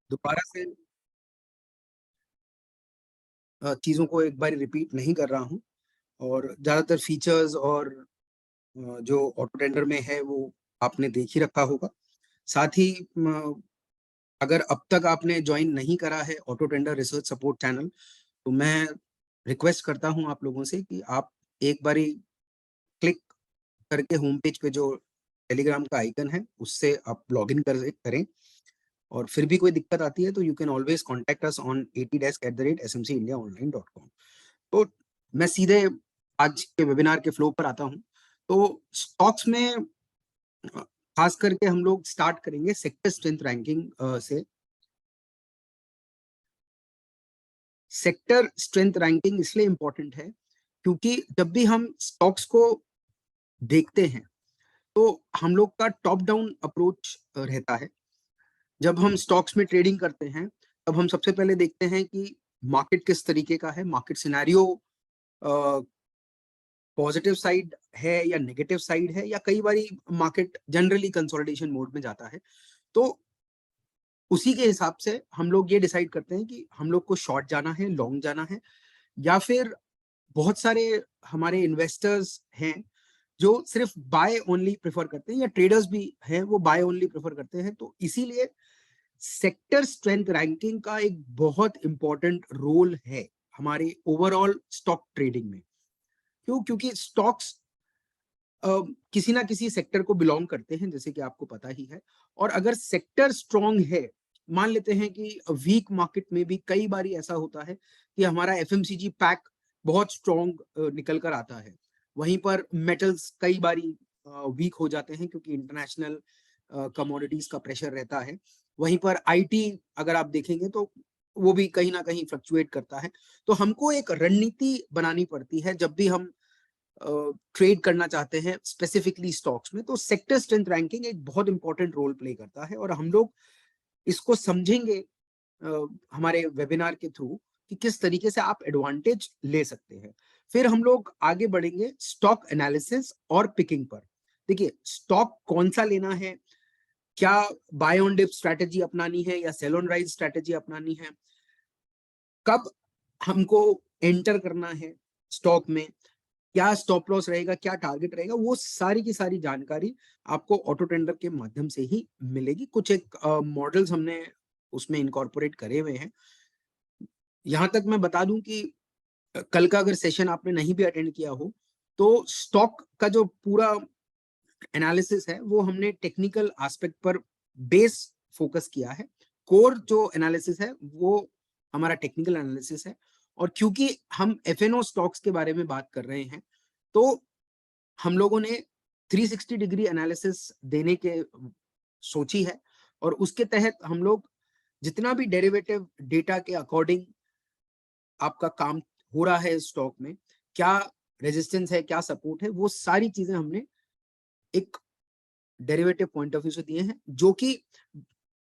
दोबारा से चीज़ों को एक बारी रिपीट नहीं कर रहा हूँ और ज़्यादातर फीचर्स और जो ऑटो टेंडर में है वो आपने देख ही रखा होगा। साथ ही अगर अब तक आपने जॉइन नहीं करा है auto tender research support channel, तो मैं रिक्वेस्ट करता हूँ आप लोगों से कि आप एक बारी क्लिक करके होम पेज पे जो टेलीग्राम का आइकन है, उससे आप लॉगिन करें और फिर भी कोई दिक्कत आती है तो you can always contact us on atdesk@smcindiaonline.com। तो मैं सीधे आज के वेबिनार के फ्लो पर आता हूँ। तो स्टॉक्स में खास करके हम लोग स्टार्ट करेंगे सेक्टर स्ट्रेंथ रैंकिंग से। सेक्टर स्ट्रेंथ रैंकिंग इसलिए इम्पोर्टेंट है क्योंकि जब भी हम स्टॉक्स को देखते हैं, तो हम लोग का टॉप डाउन अप्रोच रहता है। जब हम स्टॉक्स में ट्रेडिंग करते हैं, तब हम सबसे पहले देखते हैं कि मार्केट किस तरीके का है, मार्केट सिनेरियो अ, पॉजिटिव साइड है या नेगेटिव साइड है या कई बारी मार्केट जनरली कंसोलिडेशन मोड में जाता है। तो उसी के हिसाब से हम लोग ये डिसाइड करते हैं कि हम लोग को शॉर्ट जाना है, लॉन्ग जाना है या फिर बहुत सारे हमारे इन्वेस्टर्स हैं जो सिर्फ बाय ओनली प्रेफर करते हैं या ट्रेडर्स भी हैं वो बाय ओनली प्रेफर करते हैं। तो इसीलिए सेक्टर स्ट्रेंथ रैंकिंग का एक बहुत इंपॉर्टेंट रोल है हमारे ओवरऑल स्टॉक ट्रेडिंग में। क्यों? क्योंकि स्टॉक्स किसी ना किसी सेक्टर को बिलोंग करते हैं जैसे कि आपको पता ही है। और अगर सेक्टर स्ट्रांग है, मान लेते हैं कि वीक मार्केट में भी कई बार ऐसा होता है कि हमारा एफएमसीजी पैक बहुत स्ट्रांग निकल कर आता है। वहीं पर मेटल्स कई बारी वीक हो जाते हैं क्योंकि इंटरनेशनल कमोडिटीज का प्रेशर रहता है। वहीं पर आईटी अगर आप देखेंगे तो वो भी कहीं ना कहीं फ्लक्चुएट करता है। तो हमको एक रणनीति बनानी पड़ती है जब भी हम ट्रेड करना चाहते हैं स्पेसिफिकली स्टॉक्स में। तो सेक्टर स्ट्रेंथ रैंकिंग एक बहुत इंपॉर्टेंट रोल प्ले करता है और हम लोग इसको समझेंगे हमारे वेबिनार के थ्रू कि किस तरीके से आप एडवांटेज ले सकते हैं। फिर हम लोग आगे बढ़ेंगे स्टॉक एनालिसिस और पिकिंग पर। देखिए, स्टॉक कौन सा लेना है, क्या बाय ऑन डिप स्ट्रेटेजी अपनानी है या सेल ऑन राइज स्ट्रेटेजी अपनानी है, कब हमको एंटर करना है स्टॉक में, क्या स्टॉप लॉस रहेगा, क्या टारगेट रहेगा, वो सारी की सारी जानकारी आपको ऑटो टेंडर के माध्यम से ही मिलेगी। कुछ एक मॉडल्स हमने उसमें इनकॉर्पोरेट करे हुए हैं। यहाँ तक मैं बता दूं कि कल का अगर सेशन आपने नहीं भी अटेंड किया हो, तो स्टॉक का जो पूरा एनालिसिस है वो हमने टेक्निकल एस्पेक्ट पर बेस फोकस किया है। कोर जो एनालिसिस है वो हमारा टेक्निकल एनालिसिस है। और क्योंकि हम एफएनओ स्टॉक्स के बारे में बात कर रहे हैं, तो हम लोगों ने 360 डिग्री एनालिसिस देने के सोची है और उसके तहत हम लोग जितना भी डेरिवेटिव डेटा के अकॉर्डिंग आपका काम हो रहा है स्टॉक में, क्या रेजिस्टेंस है, क्या सपोर्ट है, वो सारी चीजें हमने एक डेरिवेटिव पॉइंट ऑफ व्यू से दिए हैं, जो कि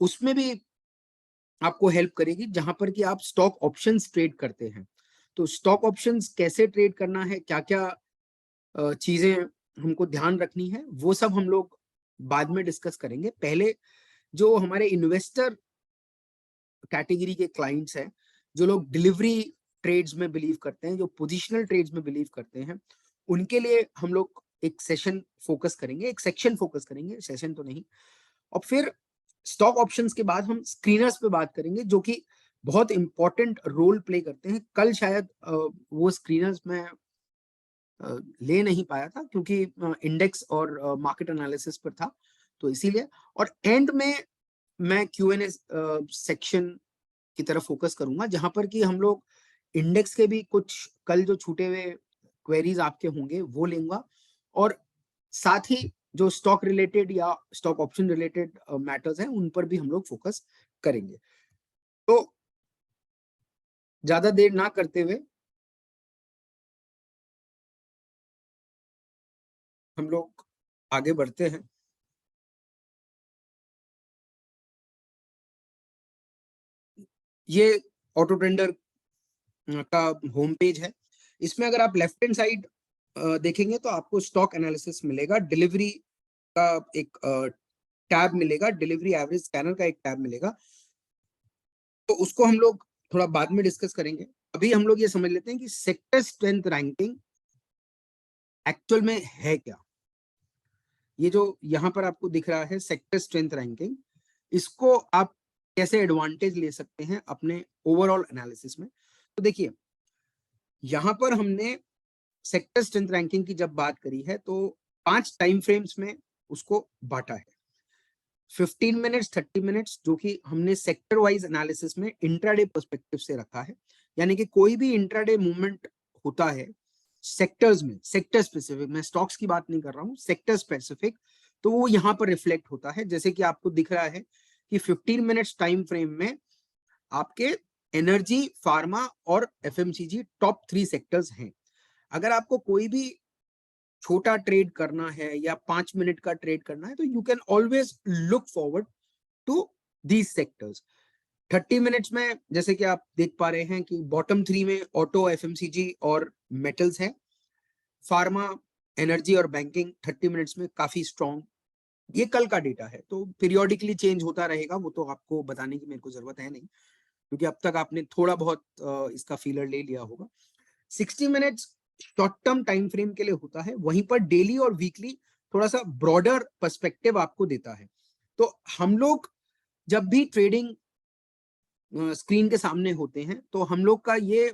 उसमें भी आपको हेल्प करेगी जहां पर कि आप स्टॉक ऑप्शंस ट्रेड करते हैं। तो स्टॉक ऑप्शंस कैसे ट्रेड करना है, क्या क्या चीजें हमको ध्यान रखनी है, वो सब हम लोग बाद में डिस्कस करेंगे। पहले जो हमारे इन्वेस्टर कैटेगरी के क्लाइंट्स हैं, जो लोग डिलीवरी ट्रेड्स में बिलीव करते हैं, जो पोजिशनल ट्रेड्स में बिलीव करते हैं, उनके लिए हम लोग एक सेशन फोकस करेंगे, एक सेक्शन फोकस करेंगे, सेशन तो नहीं। और फिर स्टॉक ऑप्शंस के बाद हम स्क्रीनर्स पे बात करेंगे जो कि बहुत इंपॉर्टेंट रोल प्ले करते हैं। कल शायद वो स्क्रीनर्स में ले नहीं पाया था क्योंकि इंडेक्स और मार्केट एनालिसिस पर था, तो इसीलिए। और एंड में मैं क्यूएनए सेक्शन की तरफ फोकस करूंगा जहां पर कि हम लोग इंडेक्स के भी कुछ कल जो छूटे हुए क्वेरीज आपके होंगे वो लेंगे और साथ ही जो स्टॉक रिलेटेड या स्टॉक ऑप्शन रिलेटेड मैटर्स हैं उन पर भी हम लोग फोकस करेंगे। तो ज्यादा देर ना करते हुए हम लोग आगे बढ़ते हैं। ये ऑटो ट्रेंडर का होम पेज है। इसमें अगर आप लेफ्ट हैंड साइड देखेंगे तो आपको स्टॉक एनालिसिस मिलेगा, डिलीवरी का एक टैब मिलेगा, डिलीवरी एवरेज स्कैनर का एक टैब मिलेगा। तो उसको हम लोग थोड़ा बाद में डिस्कस करेंगे। अभी हम लोग ये समझ लेते हैं कि सेक्टर स्ट्रेंथ रैंकिंग एक्चुअल में है क्या। ये जो यहाँ पर आपको दिख रहा है सेक्टर स्ट्रेंथ रैंकिंग, इसको आप कैसे एडवांटेज ले सकते हैं अपने ओवरऑल एनालिसिस में। तो देखिए यहाँ पर हमने सेक्टर स्ट्रेंथ रैंकिंग की जब बात करी है तो 5 टाइम फ्रेम्स में उसको बांटा है। 15 मिनट्स, 30 मिनट्स, जो कि हमने सेक्टर वाइज एनालिसिस में इंट्राडे पर्सपेक्टिव से रखा है। यानी कि कोई भी इंट्राडे मूवमेंट होता है सेक्टर्स में, सेक्टर स्पेसिफिक, मैं स्टॉक्स की बात नहीं कर रहा हूँ, सेक्टर स्पेसिफिक, तो वो यहाँ पर रिफ्लेक्ट होता है। जैसे कि आपको दिख रहा है कि 15 मिनट्स टाइम फ्रेम में आपके एनर्जी, फार्मा और एफएमसीजी टॉप 3 सेक्टर्स हैं। अगर आपको कोई भी छोटा ट्रेड करना है या 5 मिनट का ट्रेड करना है तो you can always look forward to these sectors. 30 minutes में जैसे कि आप देख पा रहे हैं कि बॉटम 3 में ऑटो, एफएमसीजी और मेटल्स है। फार्मा, एनर्जी और बैंकिंग 30 मिनट्स में काफी स्ट्रॉन्ग। ये कल का डेटा है तो पीरियोडिकली चेंज होता रहेगा, वो तो आपको बताने की मेरे को जरूरत है नहीं, क्योंकि अब तक आपने थोड़ा बहुत इसका फीलर ले लिया होगा। 60 minutes short term time frame के लिए होता है, वहीं पर डेली और वीकली थोड़ा सा ब्रॉडर पर्सपेक्टिव आपको देता है। तो हम लोग जब भी ट्रेडिंग स्क्रीन के सामने होते हैं तो हम लोग का ये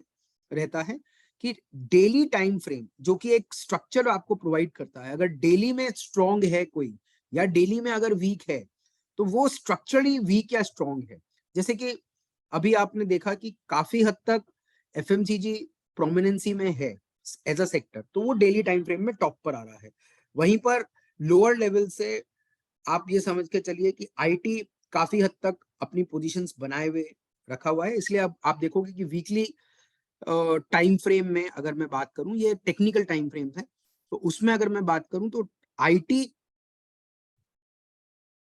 रहता है कि डेली टाइम फ्रेम जो कि एक स्ट्रक्चर आपको प्रोवाइड करता है, अगर डेली में स्ट्रॉन्ग है कोई या डेली में अगर वीक है तो वो स्ट्रक्चरली वीक या स्ट्रॉन्ग है। जैसे कि अभी आपने देखा कि काफी हद तक एफएमसीजी प्रोमिनेंसी में है एज अ सेक्टर, तो वो डेली टाइम फ्रेम में टॉप पर आ रहा है। वहीं पर लोअर लेवल से आप ये समझ के चलिए कि आईटी काफी हद तक अपनी पोजीशंस बनाए हुए रखा हुआ है। इसलिए अब आप देखोगे कि वीकली टाइम फ्रेम में अगर मैं बात करूं, ये टेक्निकल टाइम फ्रेम्स है, तो उसमें अगर मैं बात करूं तो आईटी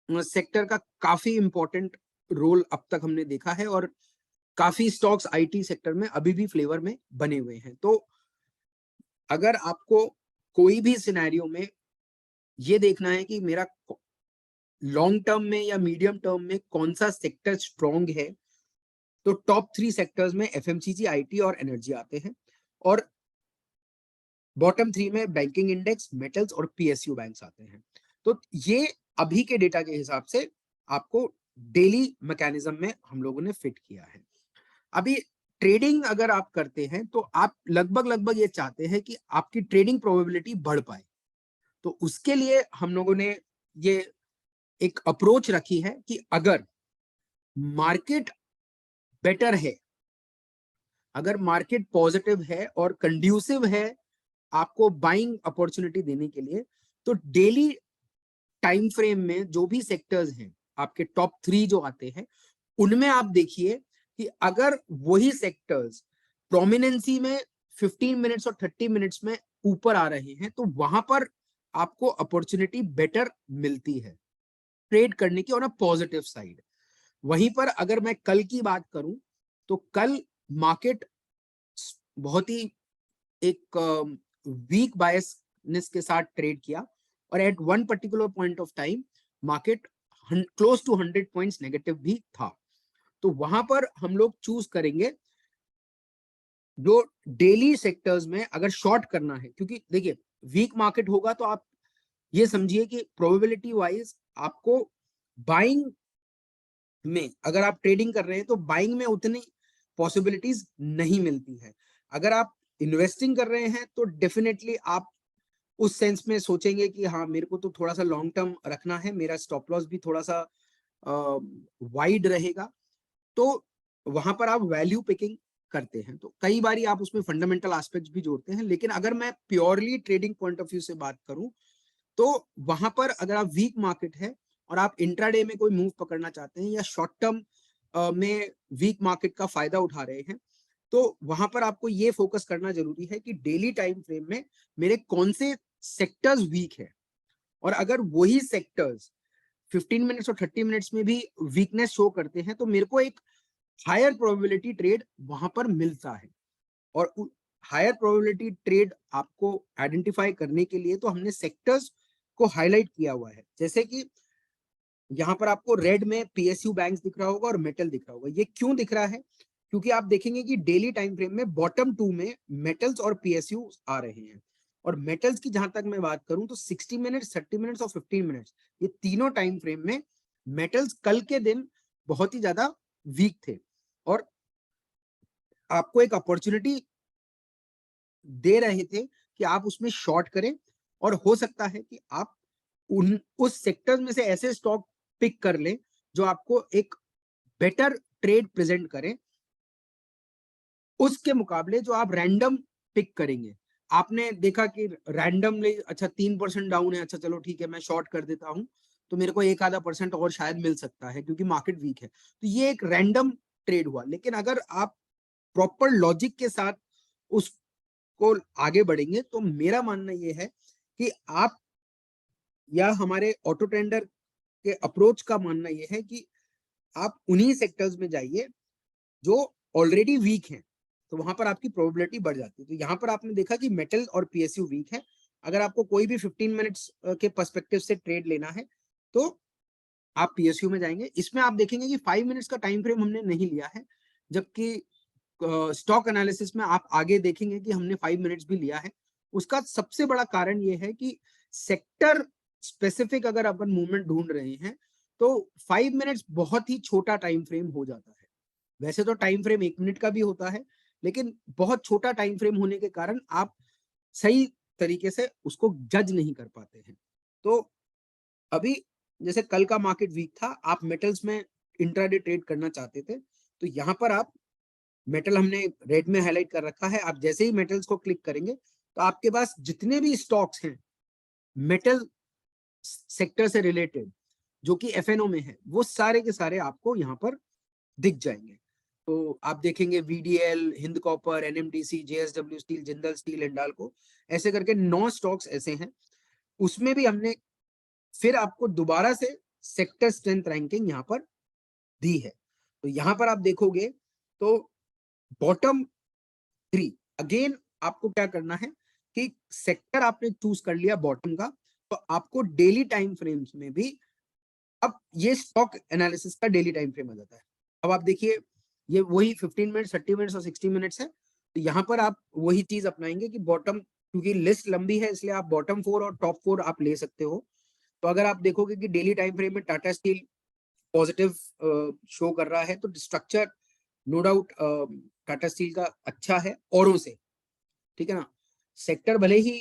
सेक्टर का काफी इंपॉर्टेंट रोल अब तक हमने देखा है और काफी स्टॉक्स आईटी सेक्टर में अभी भी फ्लेवर में बने हुए हैं। तो अगर आपको कोई भी सिनेरियो में ये देखना है कि मेरा लॉन्ग टर्म में या मीडियम टर्म में कौन सा सेक्टर स्ट्रॉन्ग है, तो टॉप 3 सेक्टर्स में एफएमसीजी, आईटी और एनर्जी आते हैं, और बॉटम 3 में बैंकिंग इंडेक्स, मेटल्स और पीएसयू बैंक्स आते हैं। तो ये अभी के डेटा के हिसाब से आपको डेली मैकेनिज्म में हम लोगों ने फिट किया है। अभी ट्रेडिंग अगर आप करते हैं तो आप लगभग लगभग ये चाहते हैं कि आपकी ट्रेडिंग प्रोबेबिलिटी बढ़ पाए। तो उसके लिए हम लोगों ने ये एक अप्रोच रखी है कि अगर मार्केट बेटर है, अगर मार्केट पॉजिटिव है और कंड्यूसिव है आपको बाइंग अपॉर्चुनिटी देने के लिए, तो डेली टाइम फ्रेम में जो भी सेक्टर्स हैं आपके टॉप 3 जो आते हैं, उनमें आप देखिए कि अगर वही सेक्टर्स प्रोमिनेंसी में 15 मिनट्स और 30 मिनट्स में ऊपर आ रहे हैं तो वहां पर आपको अपॉर्चुनिटी बेटर मिलती है ट्रेड करने की ऑन अ पॉजिटिव साइड। वहीं पर अगर मैं कल की बात करूं तो कल मार्केट बहुत ही एक वीक बायसनेस के साथ ट्रेड किया और at one particular point of time market close to 100 points negative भी था। तो वहां पर हम लोग चूज करेंगे जो डेली सेक्टर्स में अगर शॉर्ट करना है, क्योंकि देखिए वीक मार्केट होगा तो आप ये समझिए कि प्रोबेबिलिटी वाइज आपको बाइंग में, अगर आप ट्रेडिंग कर रहे हैं तो बाइंग में उतनी पॉसिबिलिटीज नहीं मिलती है। अगर आप इन्वेस्टिंग कर रहे हैं तो डेफिनेटली आप उस सेंस में सोचेंगे कि हाँ मेरे को तो थोड़ा सा लॉन्ग टर्म रखना है, मेरा स्टॉप लॉस भी थोड़ा सा वाइड रहेगा, तो वहां पर आप वैल्यू पिकिंग करते हैं। तो कई बार आप उसमें फंडामेंटल एस्पेक्ट्स भी जोड़ते हैं, लेकिन अगर मैं purely trading point of view से बात करूं तो वहां पर अगर आप वीक मार्केट है और आप इंट्राडे में कोई मूव पकड़ना चाहते हैं या शॉर्ट टर्म में वीक मार्केट का फायदा उठा रहे हैं, तो वहां पर आपको ये फोकस करना जरूरी है कि डेली टाइम फ्रेम में मेरे कौन से सेक्टर्स वीक है, और अगर वही सेक्टर्स 15 मिनट्स और 30 मिनट्स में भी वीकनेस शो करते हैं तो मेरे को एक हायर प्रोबेबिलिटी ट्रेड वहां पर मिलता है। और हायर प्रोबेबिलिटी ट्रेड आपको आइडेंटिफाई करने के लिए तो हमने सेक्टर्स को हाईलाइट किया हुआ है, जैसे कि यहाँ पर आपको रेड में पीएसयू बैंक्स दिख रहा होगा और मेटल दिख रहा होगा। ये क्यों दिख रहा है? क्योंकि आप देखेंगे कि डेली टाइम फ्रेम में बॉटम 2 में मेटल्स और पीएसयू आ रहे हैं। और मेटल्स की जहां तक मैं बात करूं तो 60 मिनट्स, 30 मिनट्स और 15 मिनट्स, ये तीनों टाइम फ्रेम में मेटल्स कल के दिन बहुत ही ज्यादा वीक थे और आपको एक अपॉर्चुनिटी दे रहे थे कि आप उसमें शॉर्ट करें और हो सकता है कि आप उस सेक्टर में से ऐसे स्टॉक पिक कर लें जो आपको एक बेटर ट्रेड प्रेजेंट करें उसके मुकाबले जो आप रैंडम पिक करेंगे। आपने देखा कि रैंडमली अच्छा 3% डाउन है, अच्छा चलो ठीक है मैं शॉर्ट कर देता हूं तो मेरे को एक आधा परसेंट और शायद मिल सकता है क्योंकि मार्केट वीक है, तो ये एक रैंडम ट्रेड हुआ। लेकिन अगर आप प्रॉपर लॉजिक के साथ उसको आगे बढ़ेंगे तो मेरा मानना यह है कि आप या हमारे ऑटो ट्रेडर के अप्रोच का मानना यह है कि आप उन्हीं सेक्टर्स में जाइए जो ऑलरेडी वीक हैं, तो वहां पर आपकी प्रोबेबिलिटी बढ़ जाती है। तो यहाँ पर आपने देखा कि मेटल और पीएसयू वीक है। अगर आपको कोई भी 15 मिनट्स के पर्सपेक्टिव से ट्रेड लेना है तो आप पीएसयू में जाएंगे। इसमें आप देखेंगे कि 5 मिनट्स का टाइम फ्रेम हमने नहीं लिया है, जबकि स्टॉक एनालिसिस में आप आगे देखेंगे कि हमने 5 मिनट्स भी लिया है। उसका सबसे बड़ा कारण यह है कि सेक्टर स्पेसिफिक अगर अपन मूवमेंट ढूंढ रहे हैं तो 5 मिनट्स बहुत ही छोटा टाइम फ्रेम हो जाता है। वैसे तो टाइम फ्रेम 1 मिनट का भी होता है, लेकिन बहुत छोटा टाइम फ्रेम होने के कारण आप सही तरीके से उसको जज नहीं कर पाते हैं। तो अभी जैसे कल का मार्केट वीक था, आप मेटल्स में इंट्राडे ट्रेड करना चाहते थे तो यहाँ पर आप मेटल हमने रेड में हाईलाइट कर रखा है, आप जैसे ही मेटल्स को क्लिक करेंगे तो आपके पास जितने भी स्टॉक्स हैं मेटल सेक्टर से रिलेटेड जो कि एफएनओ में है वो सारे के सारे आपको यहाँ पर दिख जाएंगे। तो आप देखेंगे VDL, Hind copper, NMDC, JSW steel, Jindal steel, Hindalco, ऐसे करके 9 स्टॉक्स ऐसे हैं। उसमें भी हमने फिर आपको दोबारा से सेक्टर स्ट्रेंथ रैंकिंग यहाँ पर दी है। तो यहाँ पर आप देखोगे तो बॉटम 3 अगेन आपको क्या करना है कि सेक्टर आपने चूज कर लिया बॉटम का, तो आपको डेली टाइम फ्रेम्स में भी अब ये स्टॉक एनालिसिस का डेली टाइम फ्रेम आ जाता है। अब आप देखिए ये वही 15 मिनट्स, 30 मिनट्स और 60 मिनट्स है। तो यहाँ पर आप वही चीज अपनाएंगे कि बॉटम, क्योंकि लिस्ट लंबी है इसलिए आप बॉटम 4 और टॉप 4 आप ले सकते हो। तो अगर आप देखोगे कि डेली टाइम फ्रेम में टाटा स्टील पॉजिटिव शो कर रहा है तो structure no doubt Tata steel का अच्छा है औरों से, ठीक है ना। सेक्टर भले ही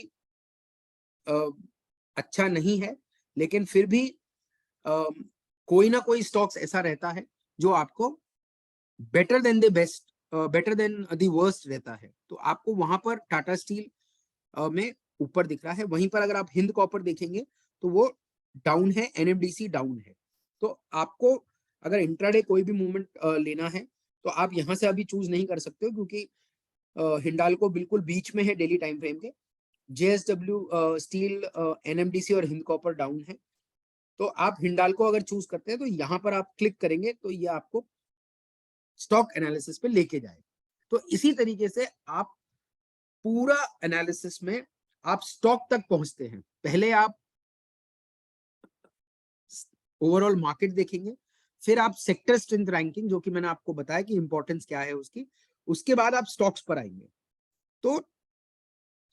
अच्छा नहीं है लेकिन फिर भी कोई ना कोई स्टॉक्स ऐसा रहता है जो आपको better than the best, better than the worst रहता है। तो आपको वहां पर टाटा स्टील में ऊपर दिख रहा है। वहीं पर अगर आप हिंद कॉपर देखेंगे तो वो डाउन है, एनएमडीसी डाउन है। तो आपको अगर इंट्राडे कोई भी मूवमेंट लेना है तो आप यहां से अभी चूज नहीं कर सकते हो क्योंकि हिंडाल्को बिल्कुल बीच में है डेली टाइम फ्रेम के। जेएसडब्ल्यू स्टील, एनएमडीसी और हिंद कॉपर डाउन है। तो आप हिंडाल्को अगर चूज करते हैं तो यहाँ पर आप क्लिक करेंगे तो ये आपको स्टॉक एनालिसिस पे लेके जाए। तो इसी तरीके से आप पूरा एनालिसिस में आप स्टॉक तक पहुंचते हैं। पहले आप ओवरऑल मार्केट देखेंगे, फिर आप सेक्टर स्ट्रेंथ रैंकिंग जो कि मैंने आपको बताया कि इंपॉर्टेंस क्या है उसकी, उसके बाद आप स्टॉक्स पर आएंगे। तो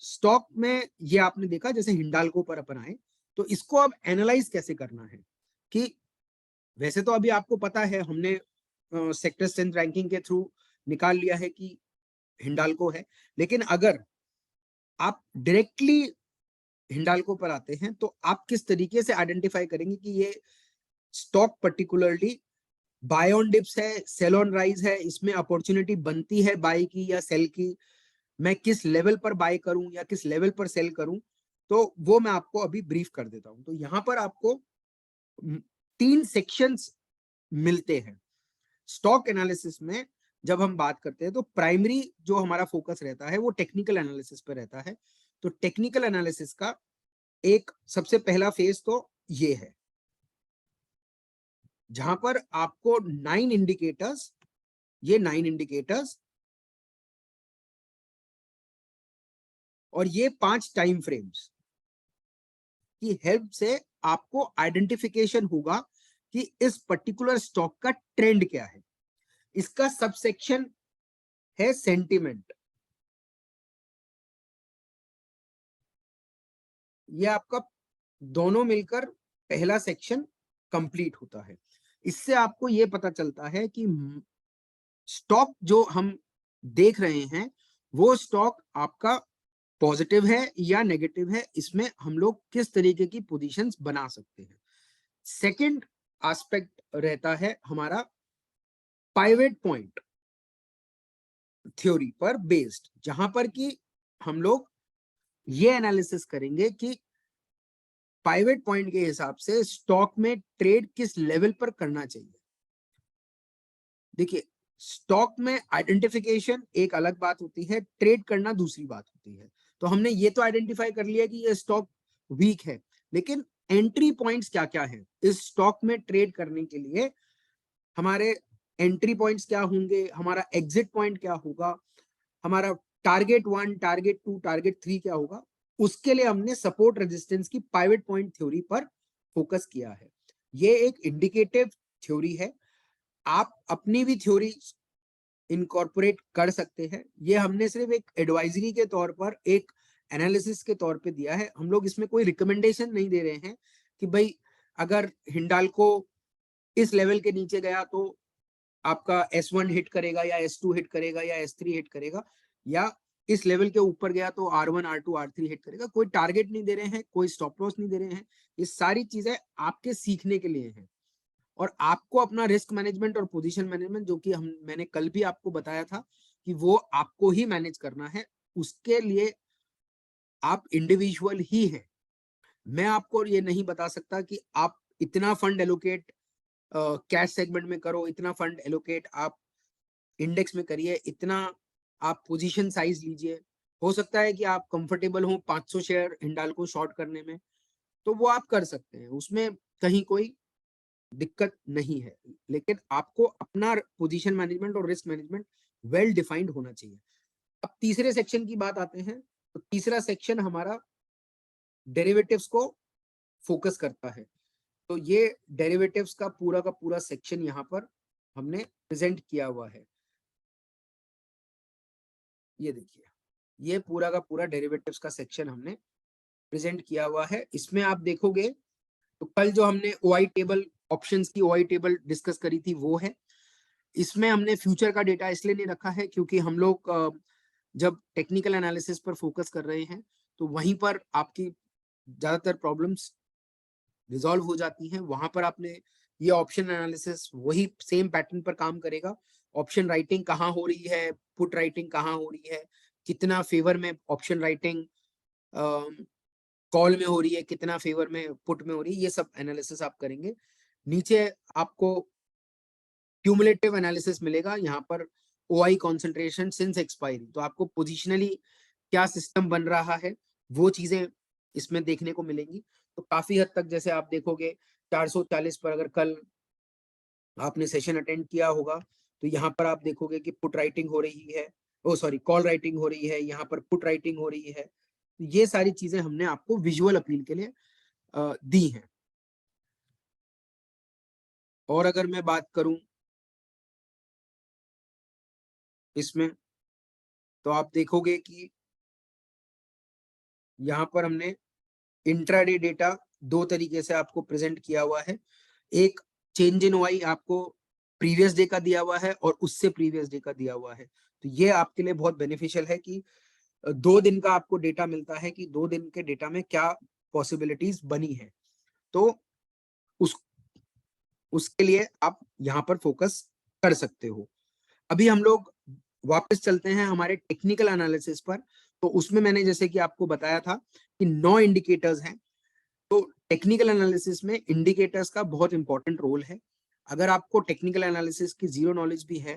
स्टॉक में ये आपने देखा जैसे हिंडाल्को पर अपन आए तो इसको अब एनालाइज कैसे करना है कि वैसे तो अभी आपको पता है हमने सेक्टर स्ट्रेंथ रैंकिंग के थ्रू निकाल लिया है कि हिंडाल्को है, लेकिन अगर आप डायरेक्टली हिंडाल्को पर आते हैं तो आप किस तरीके से आइडेंटिफाई करेंगे कि ये stock particularly buy on dips है, सेल ऑन राइज है, इसमें अपॉर्चुनिटी बनती है बाय की या सेल की, मैं किस लेवल पर बाय करूं या किस लेवल पर सेल करूं, तो वो मैं आपको अभी ब्रीफ कर देता हूं। तो यहां पर आपको 3 सेक्शंस मिलते हैं स्टॉक एनालिसिस में। जब हम बात करते हैं तो प्राइमरी जो हमारा फोकस रहता है वो टेक्निकल एनालिसिस पे रहता है। तो टेक्निकल एनालिसिस का एक सबसे पहला फेज तो ये है जहां पर आपको 9 इंडिकेटर्स, ये 9 इंडिकेटर्स और ये 5 टाइम फ्रेम्स की हेल्प से आपको आइडेंटिफिकेशन होगा कि इस पर्टिकुलर स्टॉक का ट्रेंड क्या है। इसका सबसेक्शन है सेंटिमेंट। ये आपका दोनों मिलकर पहला सेक्शन कंप्लीट होता है। इससे आपको ये पता चलता है कि स्टॉक जो हम देख रहे हैं वो स्टॉक आपका पॉजिटिव है या नेगेटिव है, इसमें हम लोग किस तरीके की पोजीशंस बना सकते हैं। सेकंड एस्पेक्ट रहता है हमारा पाइवेट पॉइंट थ्योरी पर बेस्ड, जहां पर कि हम लोग ये एनालिसिस करेंगे कि पाइवेट पॉइंट के हिसाब से स्टॉक में ट्रेड किस लेवल पर करना चाहिए। देखिए, स्टॉक में आइडेंटिफिकेशन एक अलग बात होती है, ट्रेड करना दूसरी बात होती है। तो हमने ये तो आइडेंटिफाई कर लिया कि ये स्टॉक वीक है, लेकिन एंट्री पॉइंट्स क्या क्या है इस स्टॉक में ट्रेड करने के लिए। हमारे एंट्री पॉइंट्स क्या होंगे, हमारा एग्जिट पॉइंट क्या होगा, हमारा टारगेट 1, टारगेट 2, टारगेट 3 क्या होगा, उसके लिए हमने सपोर्ट रेजिस्टेंस की पाइवेट पॉइंट थ्योरी पर फोकस किया है। ये एक इंडिकेटिव थ्योरी है, आप अपनी भी थ्योरी इनकॉर्पोरेट कर सकते हैं। ये हमने सिर्फ एक एडवाइजरी के तौर पर, एक एनालिसिस के तौर पे दिया है। हम लोग इसमें कोई रिकमेंडेशन नहीं दे रहे हैं कि भाई अगर हिंडाल्को इस लेवल के नीचे गया तो आपका S1 हिट करेगा या S2 हिट करेगा या S3 हिट करेगा, या इस लेवल के ऊपर गया तो R1, R2, R3 हिट करेगा। कोई टारगेट नहीं दे रहे हैं, कोई स्टॉप लॉस नहीं दे रहे हैं। ये सारी चीजें आपके सीखने के लिए हैं, और आपको अपना रिस्क मैनेजमेंट और पोजीशन मैनेजमेंट, जो कि मैंने कल भी आपको बताया था कि वो आपको ही मैनेज करना है, उसके लिए आप इंडिविजुअल ही है। मैं आपको ये नहीं बता सकता कि आप इतना फंड एलोकेट कैश सेगमेंट में करो, इतना फंड एलोकेट आप इंडेक्स में करिए, इतना आप पोजीशन साइज लीजिए। हो सकता है कि आप कंफर्टेबल हो 500 शेयर हिंडाल्को शॉर्ट करने में, तो वो आप कर सकते हैं, उसमें कहीं कोई दिक्कत नहीं है। लेकिन आपको अपना पोजीशन मैनेजमेंट और रिस्क मैनेजमेंट वेल डिफाइंड होना चाहिए। अब तीसरे सेक्शन की बात आते हैं, तो तीसरा सेक्शन हमारा डेरिवेटिव्स को फोकस करता है। तो ये डेरिवेटिव्स का पूरा सेक्शन यहाँ पर हमने प्रेजेंट किया हुआ है। ये देखिए, ये पूरा डेरिवेटिव्स का सेक्शन हमने प्रेजेंट किया हुआ है। इसमें आप देखोगे तो कल जो हमने ओआई टेबल, ऑप्शंस की ओआई टेबल डिस्कस करी थी वो है। इसमें हमने फ्यूचर का डेटा इसलिए नहीं रखा है क्योंकि हम लोग जब टेक्निकल एनालिसिस पर फोकस कर रहे हैं तो वहीं पर आपकी ज्यादातर प्रॉब्लम्स रिजॉल्व हो जाती हैं। वहां पर आपने ये ऑप्शन एनालिसिस वही सेम पैटर्न पर काम करेगा। ऑप्शन राइटिंग कहाँ हो रही है, पुट राइटिंग कहाँ हो रही है, कितना फेवर में ऑप्शन राइटिंग कॉल में हो रही है, कितना फेवर में पुट में हो रही है, ये सब एनालिसिस आप करेंगे। नीचे आपको क्यूमुलेटिव एनालिसिस मिलेगा, यहाँ पर ओआई कंसंट्रेशन सिंस एक्सपायरी, तो आपको पोजिशनली क्या सिस्टम बन रहा है वो चीजें इसमें देखने को मिलेंगी। तो काफी हद तक जैसे आप देखोगे 440 पर अगर कल आपने सेशन अटेंड किया होगा तो यहाँ पर आप देखोगे कि पुट राइटिंग हो रही है, ओ सॉरी कॉल राइटिंग हो रही है, यहाँ पर पुट राइटिंग हो रही है। तो ये सारी चीजें हमने आपको विजुअल अपील के लिए दी हैं। और अगर मैं बात करूं इसमें, तो आप देखोगे कि यहाँ पर हमने इंट्राडे डेटा दो तरीके से आपको प्रेजेंट किया हुआ है। एक चेंज इन ओआई आपको प्रीवियस डे का दिया हुआ है और उससे प्रीवियस डे का दिया हुआ है। तो ये आपके लिए बहुत बेनिफिशियल है कि 2 दिन का आपको डेटा मिलता है कि 2 दिन के डेटा में क्या पॉसिबिलिटीज बनी है। तो उस उसके लिए आप यहाँ पर फोकस कर सकते हो। अभी हम लोग वापस चलते हैं हमारे टेक्निकल एनालिसिस पर। तो उसमें मैंने जैसे कि आपको बताया था कि 9 इंडिकेटर्स हैं। तो टेक्निकल एनालिसिस में इंडिकेटर्स का बहुत इंपॉर्टेंट रोल है। अगर आपको टेक्निकल एनालिसिस की जीरो नॉलेज भी है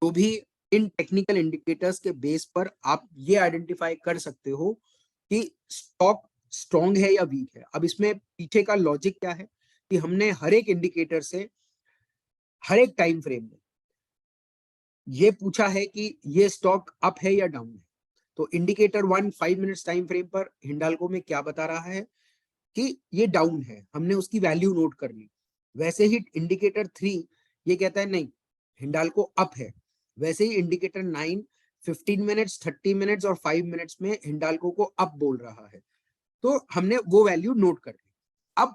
तो भी इन टेक्निकल इंडिकेटर्स के बेस पर आप ये आइडेंटिफाई कर सकते हो कि स्टॉक स्ट्रॉन्ग है या वीक है। अब इसमें पीछे का लॉजिक क्या है कि हमने हर एक इंडिकेटर से हर एक टाइम फ्रेम में ये पूछा है कि ये स्टॉक अप है या डाउन है। तो इंडिकेटर 1 5 मिनट्स टाइम फ्रेम पर हिंडाल्को में क्या बता रहा है कि ये डाउन है, हमने उसकी वैल्यू नोट कर ली। वैसे ही इंडिकेटर 3 ये कहता है नहीं हिंडाल्को अप है, वैसे ही इंडिकेटर 9 15 मिनट्स 30 मिनट्स और 5 मिनट्स में हिंडाल्को को अप बोल रहा है। तो हमने वो वैल्यू नोट कर ली। अब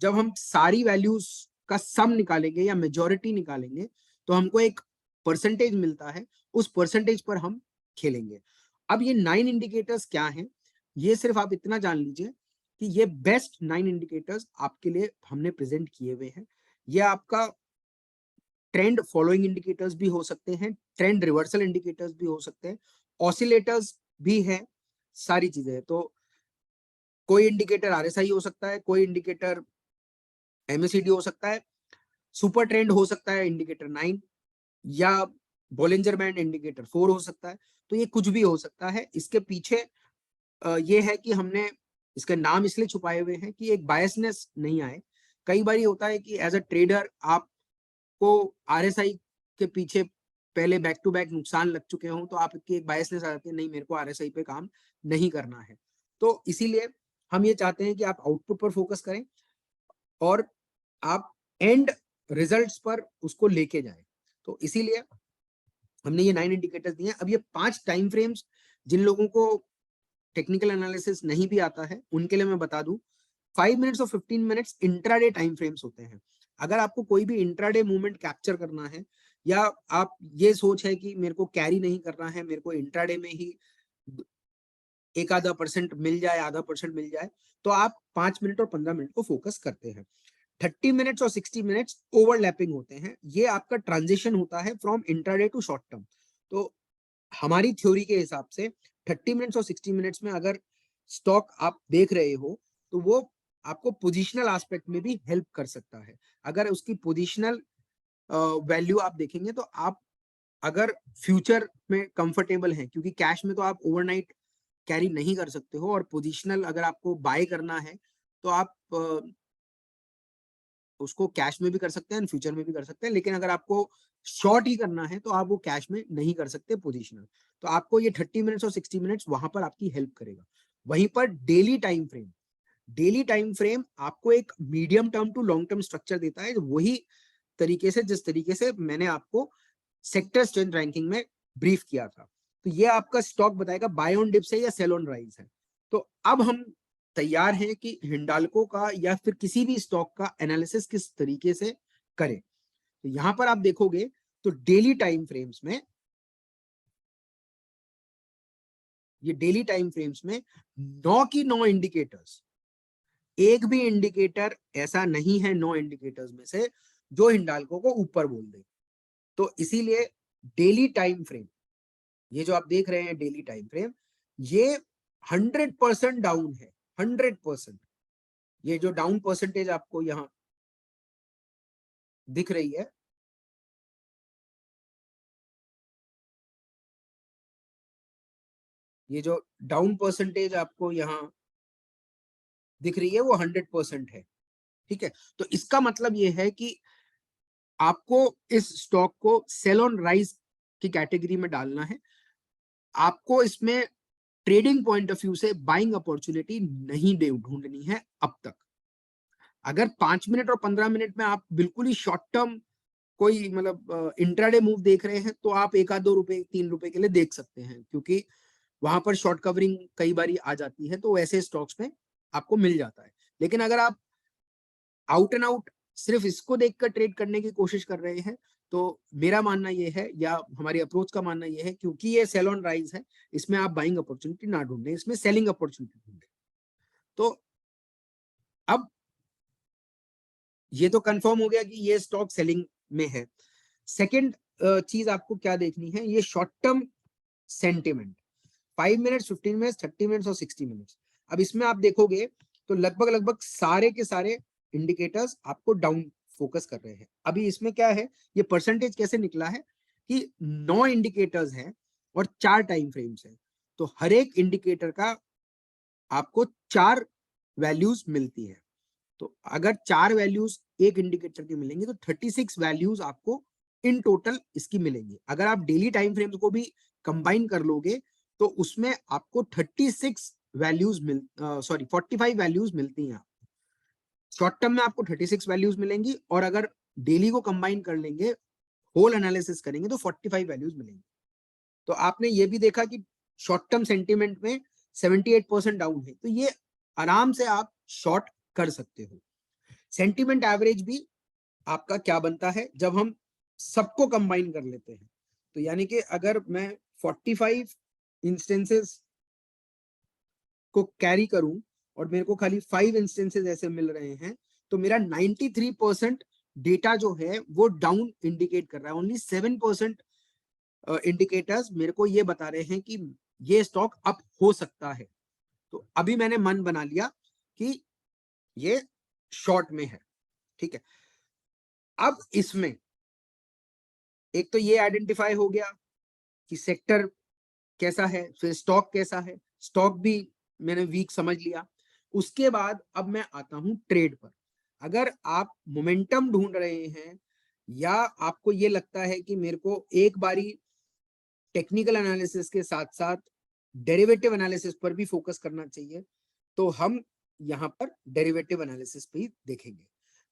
जब हम सारी वैल्यूज का सम निकालेंगे या मेजॉरिटी निकालेंगे तो हमको एक परसेंटेज मिलता है, उस परसेंटेज पर हम खेलेंगे। अब ये 9 इंडिकेटर्स क्या हैं, ये सिर्फ आप इतना जान लीजिए कि ये बेस्ट 9 इंडिकेटर्स आपके लिए हमने प्रेजेंट किए हुए हैं। ये आपका ट्रेंड फॉलोइंग इंडिकेटर्स भी हो सकते हैं, ट्रेंड रिवर्सल इंडिकेटर्स भी हो सकते हैं, ऑसिलेटर्स भी है, सारी चीजें। तो कोई इंडिकेटर आरएसआई हो सकता है, कोई इंडिकेटर एमएसीडी हो सकता है, सुपर ट्रेंड हो सकता है इंडिकेटर 9, या बॉलिंजर बैंड इंडिकेटर 4 हो सकता है। तो ये कुछ भी हो सकता है। इसके पीछे ये है कि हमने इसके नाम इसलिए छुपाए हुए हैं कि एक बायसनेस नहीं आए। कई बार ये होता है कि एज अ ट्रेडर आपको आरएसआई के पीछे पहले बैक टू बैक नुकसान लग चुके हों तो आपकी एक बायसनेस आ जाती है, नहीं मेरे को आरएसआई पे काम नहीं करना है। तो इसीलिए हम ये चाहते हैं कि आप आउटपुट पर फोकस करें और आप एंड रिजल्ट्स पर उसको लेके जाएं। तो इसीलिए हमने ये 9 इंडिकेटर्स दिए हैं। अब ये 5 टाइम फ्रेम्स जिन लोगों को टेक्निकल एनालिसिस नहीं भी आता है उनके लिए मैं बता दूं, 5 मिनट्स और 15 मिनट्स इंट्राडे टाइम फ्रेम्स होते हैं। अगर आपको कोई भी इंट्राडे मूवमेंट कैप्चर करना है या आप ये सोच है कि मेरे को कैरी नहीं करना है, मेरे को इंट्राडे में ही एक आधा परसेंट मिल जाए, आधा परसेंट मिल जाए, तो आप 5 मिनट और 15 मिनट को फोकस करते हैं। 30 मिनट्स और 60 मिनट्स ओवरलैपिंग होते हैं। ये आपका ट्रांजिशन होता है from intraday to short term. तो हमारी थ्योरी के हिसाब से 30 मिनट्स और 60 मिनट्स में अगर स्टॉक आप देख रहे हो तो वो आपको पोजिशनल एस्पेक्ट में भी हेल्प कर सकता है। अगर उसकी पोजिशनल वैल्यू आप देखेंगे तो आप अगर फ्यूचर में कंफर्टेबल हैं, क्योंकि कैश में तो आप ओवरनाइट कैरी नहीं कर सकते हो, और पोजिशनल अगर आपको बाय करना है तो आप उसको कैश में भी कर सकते हैं, फ्यूचर में भी कर सकते हैं। लेकिन अगर आपको शॉर्ट ही करना है तो आप वो कैश में नहीं कर सकते पोजिशनल। तो आपको ये 30 मिनट्स और 60 मिनट्स वहां पर आपकी हेल्प करेगा। वहीं पर डेली टाइम फ्रेम आपको एक medium term to long term structure देता है, वही तरीके से जिस तरीके से मैंने आपको सेक्टर स्ट्रेंथ रैंकिंग में ब्रीफ किया था। तो ये आपका स्टॉक बताएगा बाय ऑन डिप्स है या सेल ऑन राइज है। तो अब हम तैयार हैं कि हिंडाल्को का या फिर किसी भी स्टॉक का एनालिसिस किस तरीके से करें। तो यहां पर आप देखोगे तो डेली टाइम फ्रेम्स में, ये डेली टाइम फ्रेम्स में 9 की 9 इंडिकेटर्स, एक भी इंडिकेटर ऐसा नहीं है 9 इंडिकेटर्स में से जो हिंडाल्को को ऊपर बोल दे। तो इसीलिए डेली टाइम फ्रेम, ये जो आप देख रहे हैं डेली टाइम फ्रेम, ये 100% डाउन है, 100%। ये जो डाउन परसेंटेज आपको यहां दिख रही है, ये जो डाउन परसेंटेज आपको यहां दिख रही है वो 100% है। ठीक है, तो इसका मतलब ये है कि आपको इस स्टॉक को सेल ऑन राइज की कैटेगरी में डालना है। आपको इसमें ट्रेडिंग पॉइंट ऑफ व्यू से बाइंग अपॉर्चुनिटी नहीं ढूंढनी है अब तक। अगर 5 मिनट और 15 मिनट में आप बिल्कुल ही शॉर्ट टर्म कोई मतलब इंट्राडे मूव देख रहे हैं तो आप 1-2 रुपए 3 रुपए के लिए देख सकते हैं, क्योंकि वहां पर शॉर्ट कवरिंग कई बार आ जाती है, तो ऐसे स्टॉक्स में आपको मिल जाता है। लेकिन अगर आप आउट एंड आउट सिर्फ इसको देखकर ट्रेड करने की कोशिश कर रहे हैं तो मेरा मानना यह है, या हमारी अप्रोच का मानना यह है, क्योंकि ये सेल ऑन राइज है, इसमें आप बाइंग अपॉर्चुनिटी ना ढूंढें, इसमें सेलिंग अपॉर्चुनिटी ढूंढें। तो अब ये तो कंफर्म हो गया कि ये स्टॉक सेलिंग में है। सेकंड चीज आपको क्या देखनी है, ये short term sentiment, 5 minutes 15 minutes 30 minutes और 60 मिनट्स। अब इसमें आप देखोगे तो लगभग लगभग सारे के सारे इंडिकेटर्स आपको डाउन फोकस कर रहे हैं। अभी इसमें क्या है, ये परसेंटेज कैसे निकला है कि 9 इंडिकेटर्स हैं और 4 टाइम फ्रेम्स हैं, तो हर एक इंडिकेटर का आपको 4 वैल्यूज मिलती है। तो अगर 4 वैल्यूज एक इंडिकेटर की मिलेंगी तो 36 वैल्यूज आपको इन टोटल इसकी मिलेंगी। अगर आप डेली टाइम फ्रेम्स को भी कंबाइन कर लोगे तो उसमें आपको 36 वैल्यूज 45 वैल्यूज मिलती हैं। शॉर्ट टर्म में आपको 36 वैल्यूज मिलेंगी और अगर डेली को कंबाइन कर लेंगे, होल एनालिसिस करेंगे तो 45 वैल्यूज मिलेंगी। तो आपने ये भी देखा कि शॉर्ट टर्म सेंटीमेंट में 78% डाउन है, तो ये आराम से आप शॉर्ट कर सकते हो। सेंटीमेंट एवरेज भी आपका क्या बनता है जब हम सबको कंबाइन कर लेते हैं, तो यानी कि अगर मैं 45 इंस्टेंसेस को कैरी करूं और मेरे को खाली 5 इंस्टेंसेस ऐसे मिल रहे हैं, तो मेरा 93% डेटा जो है वो डाउन इंडिकेट कर रहा है। ओनली 7% इंडिकेटर्स मेरे को ये बता रहे हैं कि ये स्टॉक अप हो सकता है। तो अभी मैंने मन बना लिया कि ये शॉर्ट में है, ठीक है। अब इसमें एक तो ये आइडेंटिफाई हो गया कि सेक्टर कैसा है, फिर स्टॉक कैसा है, स्टॉक भी मैंने वीक समझ लिया। उसके बाद अब मैं आता हूं ट्रेड पर। अगर आप मोमेंटम ढूंढ रहे हैं या आपको ये लगता है कि मेरे को एक बारी टेक्निकल एनालिसिस के साथ साथ डेरिवेटिव एनालिसिस पर भी फोकस करना चाहिए, तो हम यहाँ पर डेरिवेटिव एनालिसिस पे ही देखेंगे।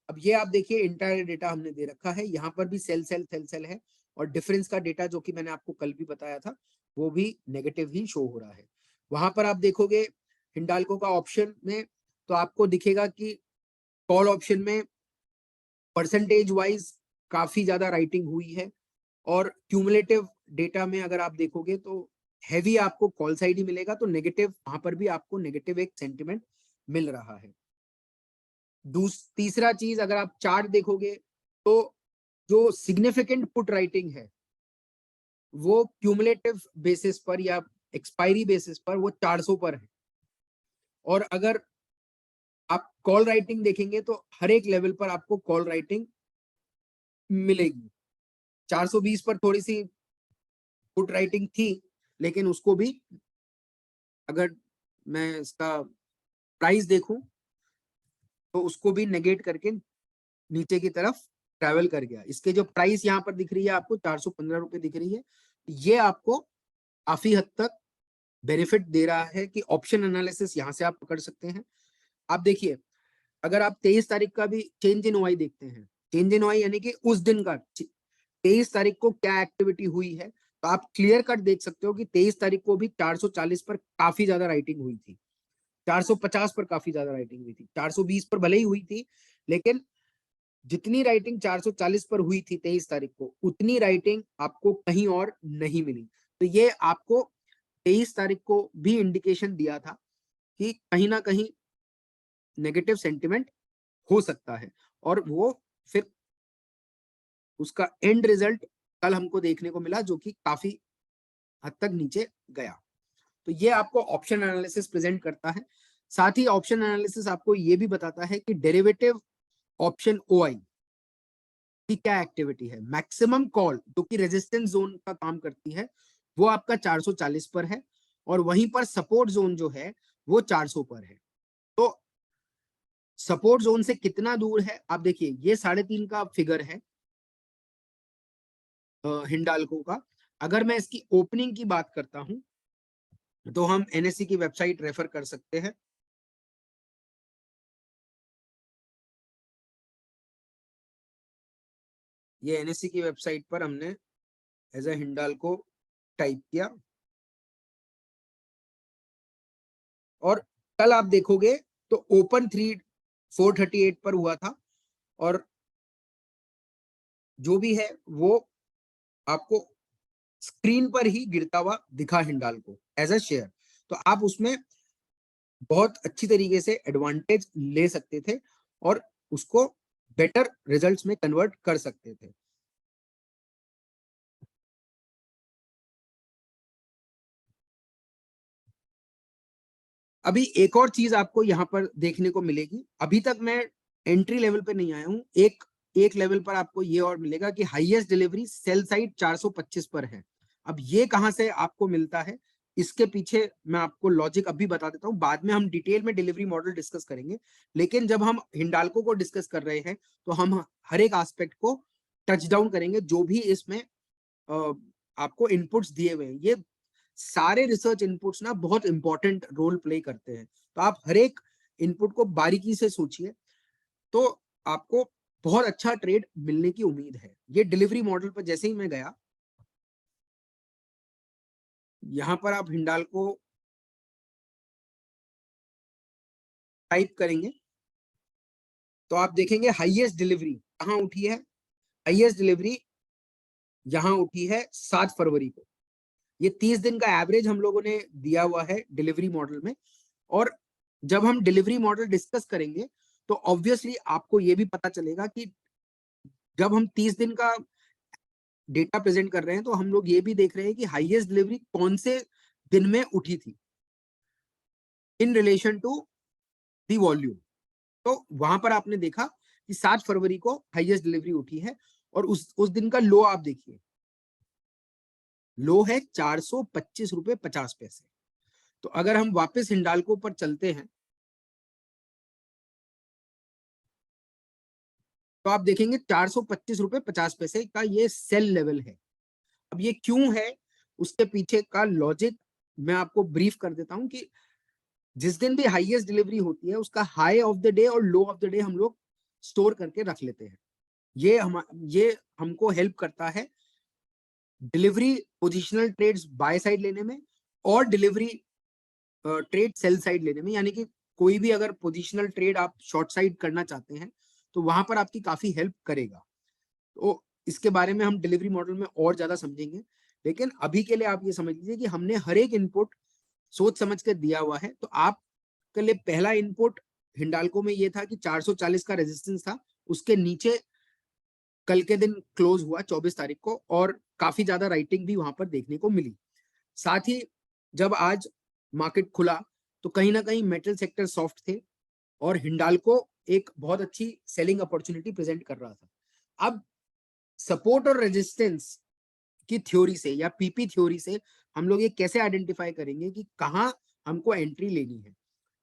अब ये आप देखिए इंटायर डेटा हमने दे रखा है, यहाँ पर भी सेल सेल सेल सेल है और डिफरेंस का डेटा जो कि मैंने आपको कल भी बताया था वो भी नेगेटिव ही शो हो रहा है। वहां पर आप देखोगे हिंडाल्को का ऑप्शन में तो आपको दिखेगा कि कॉल ऑप्शन में परसेंटेज वाइज काफी ज्यादा राइटिंग हुई है और क्यूमुलेटिव डेटा में अगर आप देखोगे तो हैवी आपको कॉल साइड ही मिलेगा, तो नेगेटिव वहां पर भी आपको नेगेटिव एक सेंटिमेंट मिल रहा है। तीसरा चीज अगर आप चार्ट देखोगे तो जो सिग्निफिकेंट पुट राइटिंग है वो क्यूमुलेटिव बेसिस पर या एक्सपायरी बेसिस पर वो 400 पर है, और अगर आप कॉल राइटिंग देखेंगे तो हर एक लेवल पर आपको कॉल राइटिंग मिलेगी। 420 पर थोड़ी सी पुट राइटिंग थी, लेकिन उसको भी अगर मैं इसका प्राइस देखूं तो उसको भी नेगेट करके नीचे की तरफ ट्रैवल कर गया। इसके जो प्राइस यहाँ पर दिख रही है आपको 415 रुपए दिख रही है, ये आपको काफी हद तक बेनिफिट दे रहा है कि ऑप्शन एनालिसिस यहाँ से आप पकड़ सकते हैं। आप देखिए अगर आप 23 तारीख का भी चेंज इन वाई देखते हैं, चेंज इन वाई यानी कि उस दिन का 23 तारीख को क्या एक्टिविटी हुई है, तो आप क्लियर कट देख सकते हो कि 23 तारीख को भी 440 पर काफी ज्यादा राइटिंग हुई थी, 450 पर काफी ज्यादा राइटिंग हुई थी, 420 पर भले ही हुई थी, लेकिन जितनी राइटिंग 440 पर हुई थी 23 तारीख को, उतनी राइटिंग आपको कहीं और नहीं मिली। तो ये आपको 23 तारीख को भी इंडिकेशन दिया था कि कहीं ना कहीं नेगेटिव सेंटिमेंट हो सकता है, और वो फिर उसका एंड रिजल्ट कल हमको देखने को मिला जो कि काफी हद तक नीचे गया। तो ये आपको ऑप्शन एनालिसिस प्रेजेंट करता है। साथ ही ऑप्शन एनालिसिस आपको ये भी बताता है कि डेरिवेटिव ऑप्शन ओआई की क्या एक्टिविटी है। मैक्सिमम कॉल जो कि रेजिस्टेंस जोन का काम करती है वो आपका 440 पर है, और वहीं पर सपोर्ट जोन जो है वो 400 पर है। तो सपोर्ट जोन से कितना दूर है आप देखिए, ये 3.5 का फिगर है हिंडाल्को का। अगर मैं इसकी ओपनिंग की बात करता हूं तो हम एनएससी की वेबसाइट रेफर कर सकते हैं। ये एनएससी की वेबसाइट पर हमने एज ए हिंडाल्को टाइप किया, और कल आप देखोगे तो ओपन 438 पर हुआ था, और जो भी है वो आपको स्क्रीन पर ही गिरता हुआ दिखा हिंडाल्को एज अ शेयर। तो आप उसमें बहुत अच्छी तरीके से एडवांटेज ले सकते थे और उसको बेटर रिजल्ट्स में कन्वर्ट कर सकते थे। अभी एक और चीज आपको यहाँ पर देखने को मिलेगी, अभी तक मैं एंट्री लेवल पे नहीं आया हूँ। एक लेवल पर आपको ये और मिलेगा कि हाईएस्ट डिलीवरी सेल साइड 425 पर है। अब ये कहां से आपको मिलता है, इसके पीछे मैं आपको लॉजिक अभी बता देता हूँ, बाद में हम डिटेल में डिलीवरी मॉडल डिस्कस करेंगे। लेकिन जब हम हिंडाल्को को डिस्कस कर रहे हैं तो हम हर एक एस्पेक्ट को टच डाउन करेंगे जो भी इसमें आपको इनपुट्स दिए हुए हैं। ये सारे रिसर्च इनपुट्स ना बहुत इंपॉर्टेंट रोल प्ले करते हैं, तो आप हर एक इनपुट को बारीकी से सोचिए। तो आपको बहुत अच्छा ट्रेड मिलने की उम्मीद है। ये डिलीवरी मॉडल पर जैसे ही मैं गया, यहाँ पर आप हिंडाल्को टाइप करेंगे तो आप देखेंगे हाईएस्ट डिलीवरी कहाँ उठी है। हाईएस्ट डिलीवरी यहाँ उठी है 7 फरवरी को। ये 30 दिन का एवरेज हम लोगों ने दिया हुआ है डिलीवरी मॉडल में। और जब हम डिलीवरी मॉडल डिस्कस करेंगे तो ऑब्वियसली आपको ये भी पता चलेगा कि जब हम 30 दिन का डेटा प्रेजेंट कर रहे हैं तो हम लोग ये भी देख रहे हैं कि हाईएस्ट डिलीवरी कौन से दिन में उठी थी in relation to the volume. तो वहां पर आपने देखा कि 7 फरवरी को हाईएस्ट डिलीवरी उठी है और उस दिन का लो आप देखिए, लो है 425.50 रुपए। तो अगर हम वापस हिंडाल्को पर चलते हैं तो आप देखेंगे 425.50 रुपए का ये सेल लेवल है। अब ये क्यों है, उसके पीछे का लॉजिक मैं आपको ब्रीफ कर देता हूं कि जिस दिन भी हाईएस्ट डिलीवरी होती है उसका हाई ऑफ द डे और लो ऑफ द डे हम लोग स्टोर करके रख लेते हैं। ये हमको हेल्प करता है delivery positional trades buy side लेने में और डिलीवरी ट्रेड सेल साइड लेने में। यानी कि कोई भी अगर पोजिशनल ट्रेड आप शॉर्ट साइड करना चाहते हैं तो वहां पर आपकी काफी हेल्प करेगा। तो इसके बारे में हम डिलीवरी मॉडल में और ज्यादा समझेंगे, लेकिन अभी के लिए आप ये समझ लीजिए कि हमने हर एक इनपुट सोच समझ के दिया हुआ है। तो आपके लिए पहला इनपुट हिंडाल्को में ये था कि 440 का रेजिस्टेंस था, उसके नीचे कल के दिन क्लोज हुआ 24 तारीख को और काफी ज्यादा राइटिंग भी वहां पर देखने को मिली। साथ ही जब आज मार्केट खुला तो कहीं ना कहीं मेटल सेक्टर सॉफ्ट थे और हिंडाल्को एक बहुत अच्छी सेलिंग अपॉर्चुनिटी प्रेजेंट कर रहा था। अब सपोर्ट और रेजिस्टेंस की थ्योरी से या पीपी थ्योरी से हम लोग ये कैसे आइडेंटिफाई करेंगे कि कहाँ हमको एंट्री लेनी है।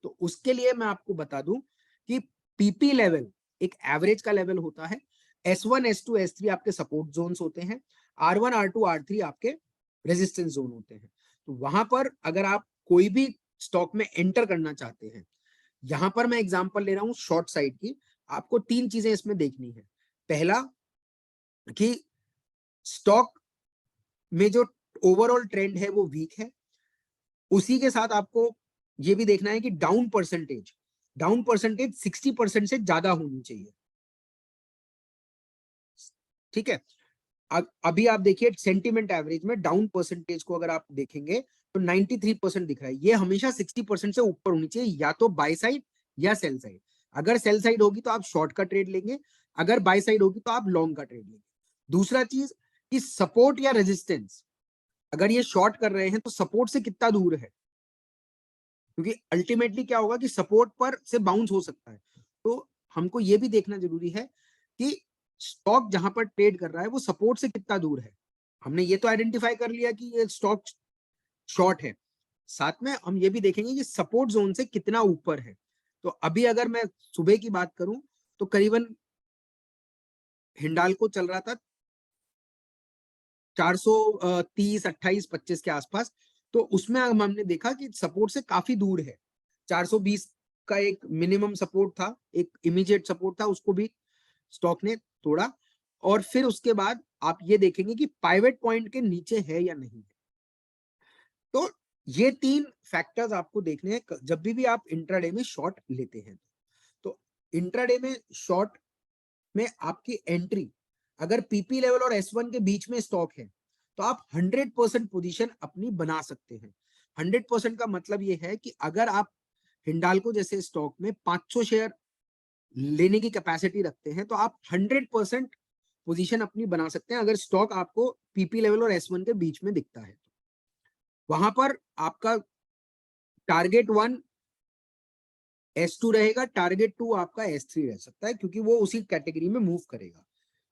तो उसके लिए मैं आपको बता दूं कि पीपी लेवल एक एवरेज का लेवल होता है। S1 S2 S3 आपके सपोर्ट जोन्स होते हैं, R1 R2 R3 आपके रेजिस्टेंस जोन होते हैं। तो वहां पर अगर आप कोई भी स्टॉक में एंटर करना चाहते हैं, यहां पर मैं एग्जांपल ले रहा हूं शॉर्ट साइड की, आपको 3 चीजें इसमें देखनी है। पहला कि स्टॉक में जो ओवरऑल ट्रेंड है वो वीक है, उसी के साथ आपको ये भी देखना है कि डाउन परसेंटेज 60% से ज्यादा होनी चाहिए। ठीक है, अभी आप देखिए सेंटिमेंट एवरेज में डाउन परसेंटेज को अगर आप देखेंगे तो 93% दिख रहा है। ये हमेशा 60% से ऊपर होनी चाहिए, या तो बाय साइड या सेल साइड। अगर सेल साइड होगी तो आप शॉर्ट का ट्रेड लेंगे, अगर बाय साइड होगी तो आप लॉन्ग का ट्रेड लेंगे। दूसरा चीज कि सपोर्ट या रेजिस्टेंस, अगर ये शॉर्ट कर रहे हैं तो सपोर्ट से कितना दूर है, क्योंकि अल्टीमेटली क्या होगा कि सपोर्ट पर से बाउंस हो सकता है। तो हमको ये भी देखना जरूरी है कि स्टॉक जहां पर ट्रेड कर रहा है वो सपोर्ट से कितना दूर है। हमने ये तो आइडेंटिफाई कर लिया कि ये स्टॉक शॉर्ट है, साथ में हम ये भी देखेंगे कि सपोर्ट जोन से कितना ऊपर है। तो अभी अगर मैं सुबह की बात करूं तो करीबन हिंडाल्को चल रहा था 430 28 25 के आसपास। तो उसमें हमने देखा कि सपोर्ट से काफी दूर है। 420 का एक मिनिमम सपोर्ट था, एक इमीडिएट सपोर्ट था, उसको भी स्टॉक ने तोड़ा। और फिर उसके बाद आप ये देखेंगे कि पाइवेट पॉइंट के नीचे है या नहीं है। तो ये 3 फैक्टर्स आपको देखने हैं जब भी आप इंट्राडे में शॉर्ट लेते हैं। तो इंट्राडे में शॉर्ट में आपकी एंट्री अगर पीपी लेवल और S1 के बीच में स्टॉक है तो आप 100% पोजीशन अपनी बना सकते हैं। 100% का मतलब ये है कि अगर आप हिंडाल्को जैसे स्टॉक में 500 शेयर लेने की कैपेसिटी रखते हैं तो आप 100% पोजीशन अपनी बना सकते हैं, अगर स्टॉक आपको पीपी लेवल और S1 के बीच में दिखता है। वहां पर आपका टारगेट 1 S2 रहेगा, टारगेट 2 आपका S3 रह सकता है, क्योंकि वो उसी कैटेगरी में मूव करेगा।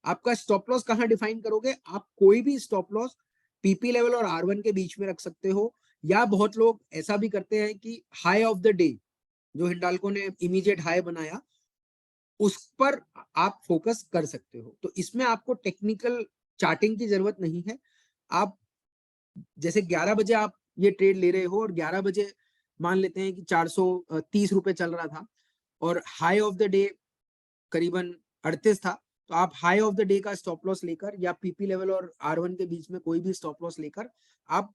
आपका स्टॉप लॉस कहां डिफाइन करोगे, आप कोई भी स्टॉप लॉस पीपी लेवल और R1 के बीच में रख सकते हो, या बहुत लोग ऐसा भी करते हैं कि हाई ऑफ द डे जो हिंडाल्को ने इमीडिएट हाई बनाया उस पर आप फोकस कर सकते हो। तो इसमें आपको टेक्निकल चार्टिंग की जरूरत नहीं है। आप जैसे 11 बजे आप ये ट्रेड ले रहे हो और 11 बजे मान लेते हैं कि 430 रुपए चल रहा था और हाई ऑफ द डे करीबन 38 था, तो आप हाई ऑफ द डे का स्टॉप लॉस लेकर या पीपी लेवल और R1 के बीच में कोई भी स्टॉप लॉस लेकर आप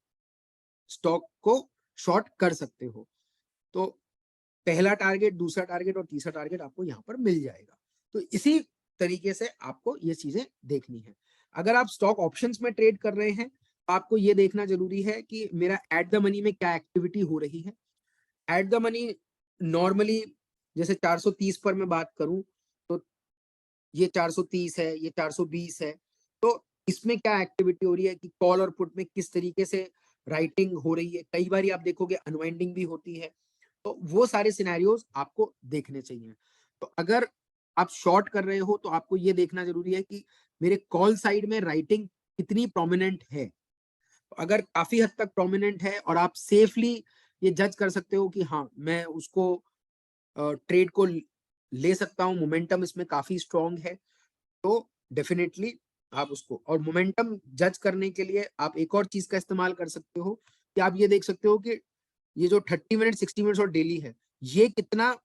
स्टॉक को शॉर्ट कर सकते हो। तो पहला टारगेट, दूसरा टारगेट और तीसरा टारगेट आपको यहाँ पर मिल जाएगा। तो इसी तरीके से आपको ये चीजें देखनी है। अगर आप स्टॉक ऑप्शंस में ट्रेड कर रहे हैं तो आपको ये देखना जरूरी है कि मेरा एट द मनी में क्या एक्टिविटी हो रही है। एट द मनी नॉर्मली जैसे 430 पर मैं बात करूं तो ये 430 है, ये 420 है, तो इसमें क्या एक्टिविटी हो रही है कि कॉल और पुट में किस तरीके से राइटिंग हो रही है। कई बार आप देखोगे अनवाइंडिंग भी होती है, तो वो सारे सिनेरियोज आपको देखने चाहिए। तो अगर आप शॉर्ट कर रहे हो तो आपको ये देखना जरूरी है कि मेरे कॉल साइड में राइटिंग कितनी प्रोमिनेंट है। तो अगर काफी हद तक प्रोमिनेंट है और आप सेफली ये जज कर सकते हो कि हाँ मैं उसको ट्रेड को ले सकता हूँ, मोमेंटम इसमें काफी स्ट्रांग है, तो डेफिनेटली आप उसको, और मोमेंटम जज करने के लिए आप एक और चीज का इस्तेमाल कर सकते हो कि आप ये देख सकते हो कि ये जो 30 मिनट, 60 मिनट्स और डेली है, ये कितना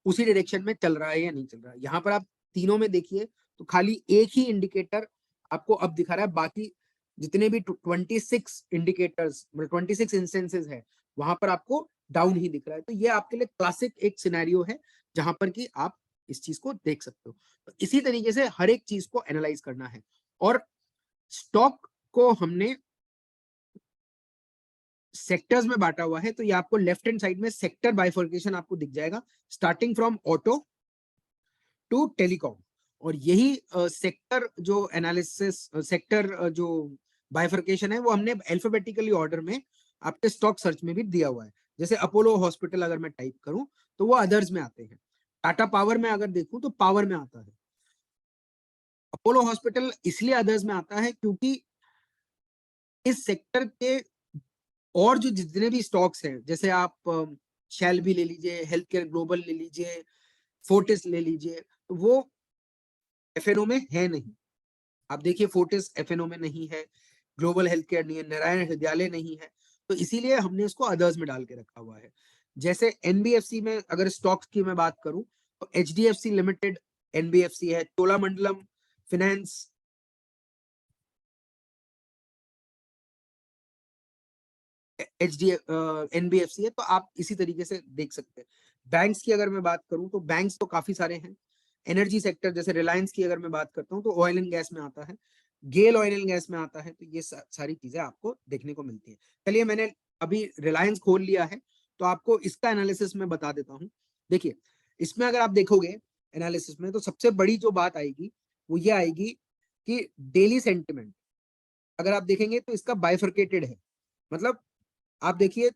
उसी डायरेक्शन में चल रहा है या नहीं चल रहा है। यहाँ पर आप तीनों में देखिए तो खाली एक ही इंडिकेटर आपको अब दिखा रहा है, बाकी जितने भी 26 इंडिकेटर्स, मतलब 26 इंस्टेंसेस है, वहां पर आपको डाउन ही दिख रहा है। तो ये आपके लिए क्लासिक एक सिनेरियो है जहां पर कि आप इस चीज को देख सकते हो। तो इसी तरीके से हर एक चीज को एनालाइज करना है। और स्टॉक को हमने सेक्टर्स में बांटा हुआ है, तो ये आपको लेफ्ट हैंड साइड में सेक्टर बाइफर्केशन आपको दिख जाएगा, starting from auto to telecom. और यही सेक्टर जो एनालिसिस, सेक्टर जो बाइफर्केशन है, वो हमने अल्फाबेटिकली ऑर्डर में आपके स्टॉक सर्च में भी दिया हुआ है। जैसे अपोलो हॉस्पिटल अगर मैं टाइप करूं तो वो अदर्स में आते हैं। टाटा पावर में अगर देखूं तो पावर में आता है। अपोलो हॉस्पिटल इसलिए अदर्स में आता है क्योंकि इस सेक्टर के और जो जितने भी स्टॉक्स हैं, जैसे आप शेल भी ले लीजिए, हेल्थ केयर ग्लोबल ले लीजिए, फोर्टिस ले लीजिए, तो वो एफएनओ में है नहीं। आप देखिए फोर्टिस एफएनओ में नहीं है, ग्लोबल हेल्थ केयर नहीं है, नारायण हृदयालय नहीं है, तो इसीलिए हमने इसको अदर्स में डाल के रखा हुआ है। जैसे एनबीएफसी में अगर स्टॉक्स की मैं बात करूं तो एचडीएफसी लिमिटेड एनबीएफसी है, चोलामंडलम फाइनेंस, एनबीएफसी है, तो आप इसी तरीके से देख सकते हैं। बैंक्स की अगर मैं बात करूं तो बैंक्स तो काफी सारे हैं। एनर्जी सेक्टर जैसे रिलायंस की अगर मैं बात करता हूं तो ऑयल एंड गैस में आता है, गेल ऑयल एंड गैस में आता है। तो ये सारी चीजें आपको देखने को मिलती है। चलिए मैंने अभी रिलायंस खोल लिया है तो आपको इसका एनालिसिस में बता देता हूँ। देखिए इसमें अगर आप देखोगे एनालिसिस में तो सबसे बड़ी जो बात आएगी वो ये आएगी कि डेली सेंटिमेंट अगर आप देखेंगे तो इसका बाइफर्केटेड है। मतलब आप देखिए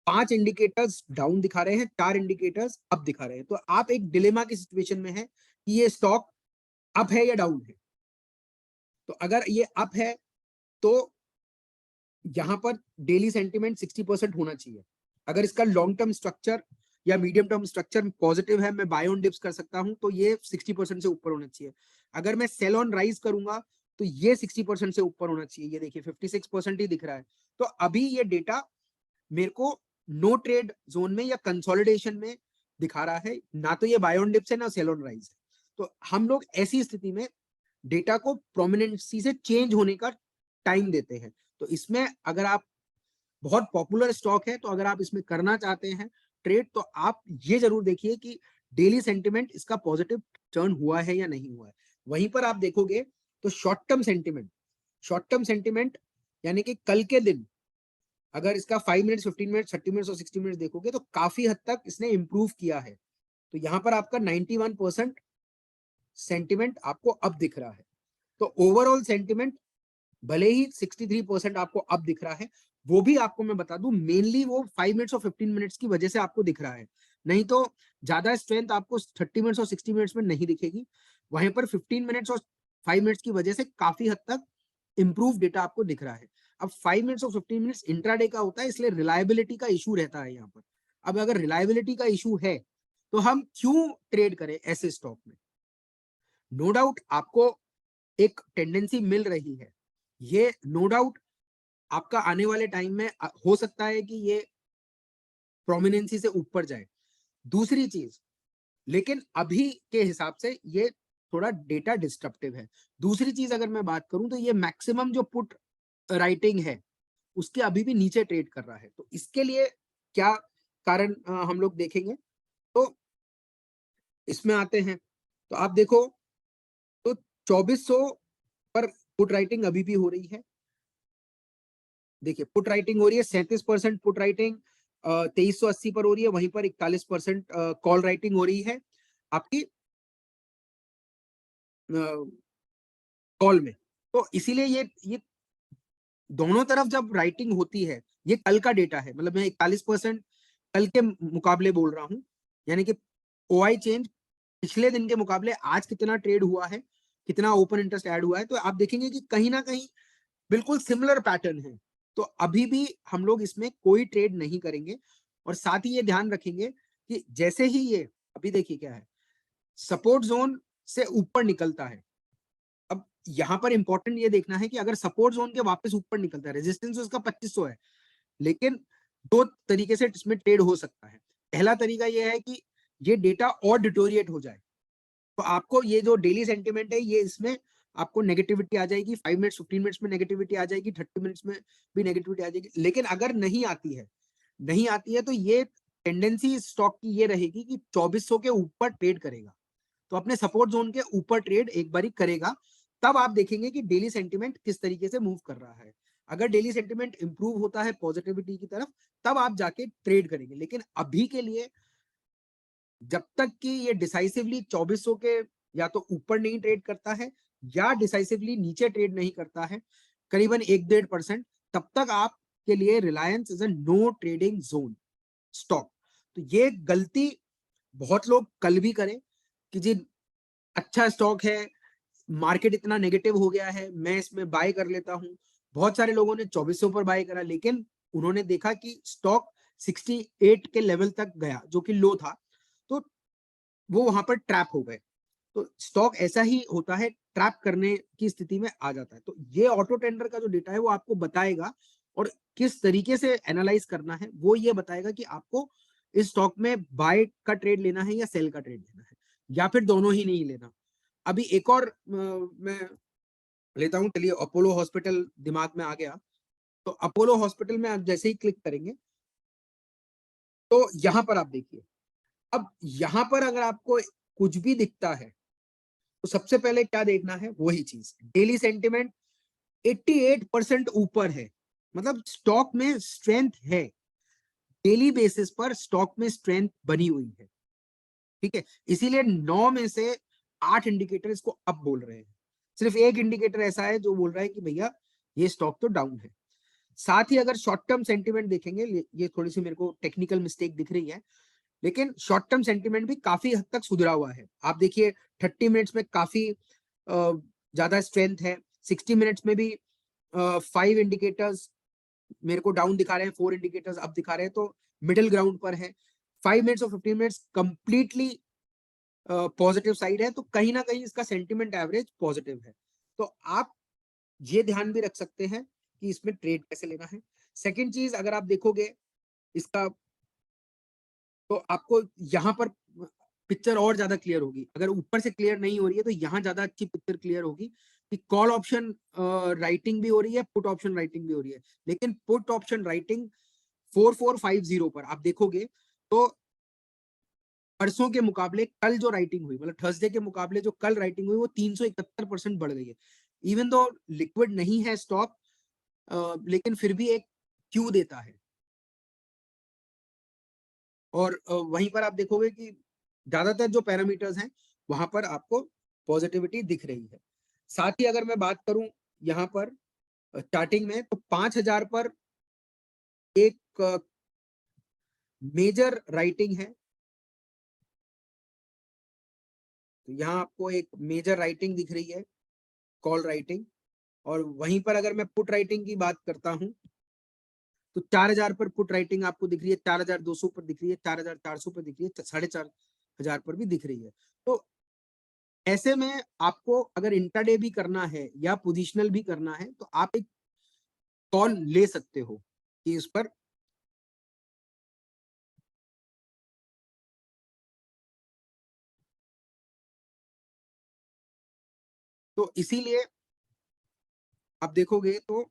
5 इंडिकेटर्स डाउन दिखा रहे हैं, 4 इंडिकेटर्स अप दिखा रहे हैं। तो आप एक डिलेमा की सिचुएशन में है कि ये स्टॉक अप है या डाउन है। तो अगर ये अप है तो यहां पर डेली सेंटिमेंट 60% होना चाहिए। अगर इसका लॉन्ग टर्म स्ट्रक्चर या मीडियम टर्म स्ट्रक्चर पॉजिटिव है, मैं बाय ऑन डिप्स कर सकता हूं, तो ये 60% से ऊपर होना चाहिए। अगर मैं सेल ऑन राइज करूंगा तो ये 60% से ऊपर होना चाहिए। ये देखिए 56% ही दिख रहा है। तो अभी ये डेटा मेरे को नो ट्रेड जोन में या कंसोलिडेशन में दिखा रहा है, ना तो ये बाय ऑन डिप्स है ना सेल ऑन राइज है। तो हम लोग ऐसी स्थिति में डेटा को प्रोमिनेंसी से चेंज होने का टाइम देते हैं। तो इसमें अगर आप, बहुत पॉपुलर स्टॉक है, तो अगर आप इसमें करना चाहते हैं ट्रेड तो आप ये जरूर देखिए कि डेली सेंटिमेंट इसका पॉजिटिव टर्न हुआ है या नहीं हुआ है। वहीं पर आप देखोगे तो शॉर्ट टर्म सेंटिमेंट यानी कि कल के दिन अगर इसका 5 मिनट, 15 मिनट, 30 मिनट और 60 मिनट देखोगे तो काफी हद तक इसने इंप्रूव किया है। तो यहाँ पर आपका 91% सेंटिमेंट आपको अब दिख रहा है। तो ओवरऑल सेंटिमेंट भले ही 63% आपको अब दिख रहा है, वो भी आपको मैं बता दूं मेनली वो 5 मिनट्स और 15 मिनट्स की वजह से आपको दिख रहा है। नहीं तो ज्यादा स्ट्रेंथ आपको 30 मिनट्स और 60 मिनट्स में नहीं दिखेगी। वहीं पर 15 मिनट्स और 5 मिनट्स की वजह से काफी हद तक इंप्रूव डेटा आपको दिख रहा है। अब 5 मिनट्स और 15 मिनट्स इंट्राडे का होता है, इसलिए रिलायबिलिटी का इशू रहता है यहाँ पर। अब अगर रिलायबिलिटी का इशू है तो हम क्यों ट्रेड करें ऐसे स्टॉक में। नो डाउट आपको एक टेंडेंसी मिल रही है, ये नो डाउट आपका आने वाले टाइम में हो सकता है कि ये प्रोमिनेंसी से ऊपर जाए। दूसरी चीज, लेकिन अभी के हिसाब से ये थोड़ा डेटा डिस्ट्रप्टिव है। दूसरी चीज अगर मैं बात करूं तो ये मैक्सिमम जो पुट राइटिंग है उसके अभी भी नीचे ट्रेड कर रहा है। तो इसके लिए क्या कारण हम लोग देखेंगे। तो इसमें आते हैं तो आप देखो तो 2400 पर पुट राइटिंग अभी भी हो रही है। देखिए पुट राइटिंग हो रही है 37% पुट राइटिंग 2380 पर हो रही है, वहीं पर 41% कॉल राइटिंग हो रही है आपकी कॉल में। तो इसीलिए ये दोनों तरफ जब राइटिंग होती है, ये कल का डेटा है, मतलब मैं 41% कल के मुकाबले बोल रहा हूं, यानी कि ओआई चेंज पिछले दिन के मुकाबले आज कितना ट्रेड हुआ है, कितना ओपन इंटरेस्ट ऐड हुआ है, तो आप देखेंगे कि कहीं ना कहीं बिल्कुल सिमिलर पैटर्न है। तो अभी भी हम लोग इसमें कोई ट्रेड नहीं करेंगे। और साथ ही ये ध्यान रखेंगे कि जैसे ही ये अभी देखिए क्या है, सपोर्ट जोन से ऊपर निकलता है। अब यहां पर इंपॉर्टेंट ये देखना है कि अगर सपोर्ट जोन के वापस ऊपर निकलता है, रेजिस्टेंस उसका 2500 है, लेकिन दो तरीके से इसमें ट्रेड हो सकता है। पहला तरीका ये है कि ये डेटा और डिटोरिएट हो जाए, तो आपको ये जो डेली सेंटिमेंट है ये इसमें आपको नेगेटिविटी आ जाएगी, 5 मिनट्स 15 मिनट्स में नेगेटिविटी आ जाएगी, 30 मिनट्स में भी नेगेटिविटी आ जाएगी। लेकिन अगर नहीं आती है तो ये टेंडेंसी स्टॉक की ये रहेगी कि 2400 के ऊपर ट्रेड करेगा, तो अपने सपोर्ट जोन के ऊपर ट्रेड एक बारी करेगा। तब आप देखेंगे कि डेली सेंटिमेंट किस तरीके से मूव कर रहा है। अगर डेली सेंटिमेंट इंप्रूव होता है पॉजिटिविटी की तरफ, तब आप जाके ट्रेड करेंगे। लेकिन अभी के लिए जब तक कि ये डिसाइसिवली 2400 के या तो ऊपर नहीं ट्रेड करता है या डिसाइसिवली नीचे ट्रेड नहीं करता है करीबन 1-1.5%, तब तक आपके लिए Reliance is a no trading zone stock. तो ये गलती बहुत लोग कल भी करें कि जी अच्छा स्टॉक है, मार्केट इतना नेगेटिव हो गया है, मैं इसमें बाय कर लेता हूं। बहुत सारे लोगों ने 2400 पर बाय करा, लेकिन उन्होंने देखा कि स्टॉक 68 के लेवल तक गया जो कि लो था, तो वो वहां पर ट्रैप हो गए। तो स्टॉक ऐसा ही होता है, ट्रैप करने की स्थिति में आ जाता है। तो ये ऑटो टेंडर का जो डेटा है वो आपको बताएगा, और किस तरीके से एनालाइज करना है वो ये बताएगा कि आपको इस स्टॉक में बाय का ट्रेड लेना है या सेल का ट्रेड लेना है, या फिर दोनों ही नहीं लेना। अभी एक और मैं लेता हूं, चलिए अपोलो हॉस्पिटल दिमाग में आ गया। तो अपोलो हॉस्पिटल में आप जैसे ही क्लिक करेंगे तो यहां पर आप देखिए, अब यहां पर अगर आपको कुछ भी दिखता है तो सबसे पहले क्या देखना है, वही चीज डेली सेंटिमेंट 88% ऊपर है, मतलब स्टॉक में स्ट्रेंथ है, डेली बेसिस पर स्टॉक में स्ट्रेंथ बनी हुई है। ठीक है, इसीलिए 9 में से 8 इंडिकेटर इसको अप बोल रहे हैं। सिर्फ एक इंडिकेटर ऐसा है जो बोल रहा है कि भैया ये स्टॉक तो डाउन है। साथ ही अगर शॉर्ट टर्म सेंटिमेंट देखेंगे, ये थोड़ी सी मेरे को टेक्निकल मिस्टेक दिख रही है, लेकिन शॉर्ट टर्म सेंटिमेंट भी काफी हद तक सुधरा हुआ है। आप देखिए 30 मिनट्स में काफी ज्यादा स्ट्रेंथ है, 60 मिनट्स में भी 5 इंडिकेटर्स मेरे को डाउन दिखा रहे हैं, 4 इंडिकेटर्स अप दिखा रहे हैं, तो मिडिल ग्राउंड पर है। 5 मिनट्स और 15 मिनट्स कंप्लीटली पॉजिटिव साइड है, तो कहीं ना कहीं इसका सेंटिमेंट एवरेज पॉजिटिव है। तो आप ये ध्यान भी रख सकते हैं कि इसमें ट्रेड कैसे लेना है। सेकेंड चीज अगर आप देखोगे इसका, तो आपको यहाँ पर पिक्चर और ज्यादा क्लियर होगी। अगर ऊपर से क्लियर नहीं हो रही है तो यहाँ ज्यादा अच्छी पिक्चर क्लियर होगी कि कॉल ऑप्शन राइटिंग भी हो रही है, पुट ऑप्शन राइटिंग भी हो रही है। लेकिन पुट ऑप्शन राइटिंग 4450 पर आप देखोगे तो परसों के मुकाबले कल जो राइटिंग हुई, मतलब थर्सडे के मुकाबले जो कल राइटिंग हुई, वो 371% बढ़ गई है। इवन दो लिक्विड नहीं है स्टॉक, लेकिन फिर भी एक क्यू देता है। और वहीं पर आप देखोगे कि ज्यादातर जो पैरामीटर्स हैं वहां पर आपको पॉजिटिविटी दिख रही है। साथ ही अगर मैं बात करूं यहाँ पर चार्टिंग में, तो 5000 पर एक मेजर राइटिंग है। तो यहाँ आपको एक मेजर राइटिंग दिख रही है, कॉल राइटिंग। और वहीं पर अगर मैं पुट राइटिंग की बात करता हूं तो 4000 पर पुट राइटिंग आपको दिख रही है, 4200 पर दिख रही है, 4400 पर दिख रही है, 4500 पर भी दिख रही है। तो ऐसे में आपको अगर इंट्राडे भी करना है या पोजिशनल भी करना है तो आप एक कॉल ले सकते हो कि इस पर तो इसीलिए आप देखोगे तो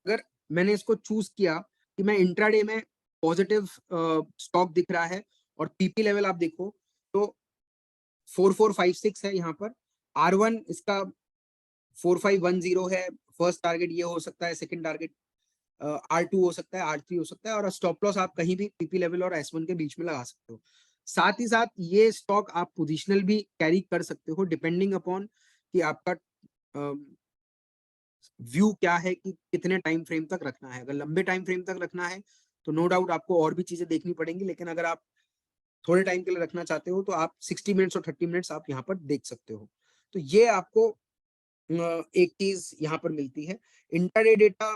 अगर मैंने इसको चूज किया कि मैं इंट्राडे में पॉजिटिव स्टॉक दिख रहा है और पीपी लेवल आप देखो तो 4456 है यहाँ पर, R1 इसका 4510 है, फर्स्ट टारगेट ये हो सकता है, सेकंड टारगेट R2 हो सकता है, R3 हो सकता है, और स्टॉप लॉस आप कहीं भी पीपी लेवल और S1 के बीच में लगा सकते हो। साथ ही साथ ये स्टॉक आप पोजिशनल भी कैरी कर सकते हो डिपेंडिंग अपॉन कि आपका व्यू क्या है कि कितने टाइम फ्रेम तक रखना है। अगर लंबे टाइम फ्रेम तक रखना है तो नो डाउट आपको और भी चीजें देखनी पड़ेंगी, लेकिन अगर आप थोड़े टाइम के लिए रखना चाहते हो तो आप 60 मिनट्स और 30 मिनट्स आप यहाँ पर देख सकते हो। तो ये आपको एक चीज यहाँ पर मिलती है। इंटरडे डेटा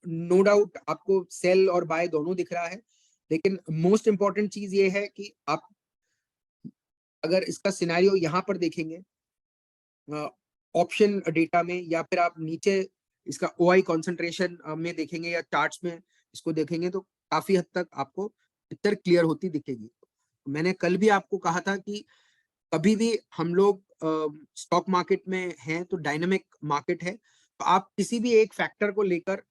नो डाउट आपको सेल और बाय दोनों दिख रहा है, लेकिन मोस्ट इंपॉर्टेंट चीज ये है कि आप अगर इसका सिनेरियो यहाँ पर देखेंगे ऑप्शन डेटा में, या फिर आप नीचे इसका ओआई कंसंट्रेशन में देखेंगे या चार्ट्स में इसको देखेंगे, तो काफी हद तक आपको पिक्चर क्लियर होती दिखेगी। मैंने कल भी आपको कहा था कि कभी भी हम लोग स्टॉक मार्केट में हैं तो डायनामिक मार्केट है, तो आप किसी भी एक फैक्टर को लेकर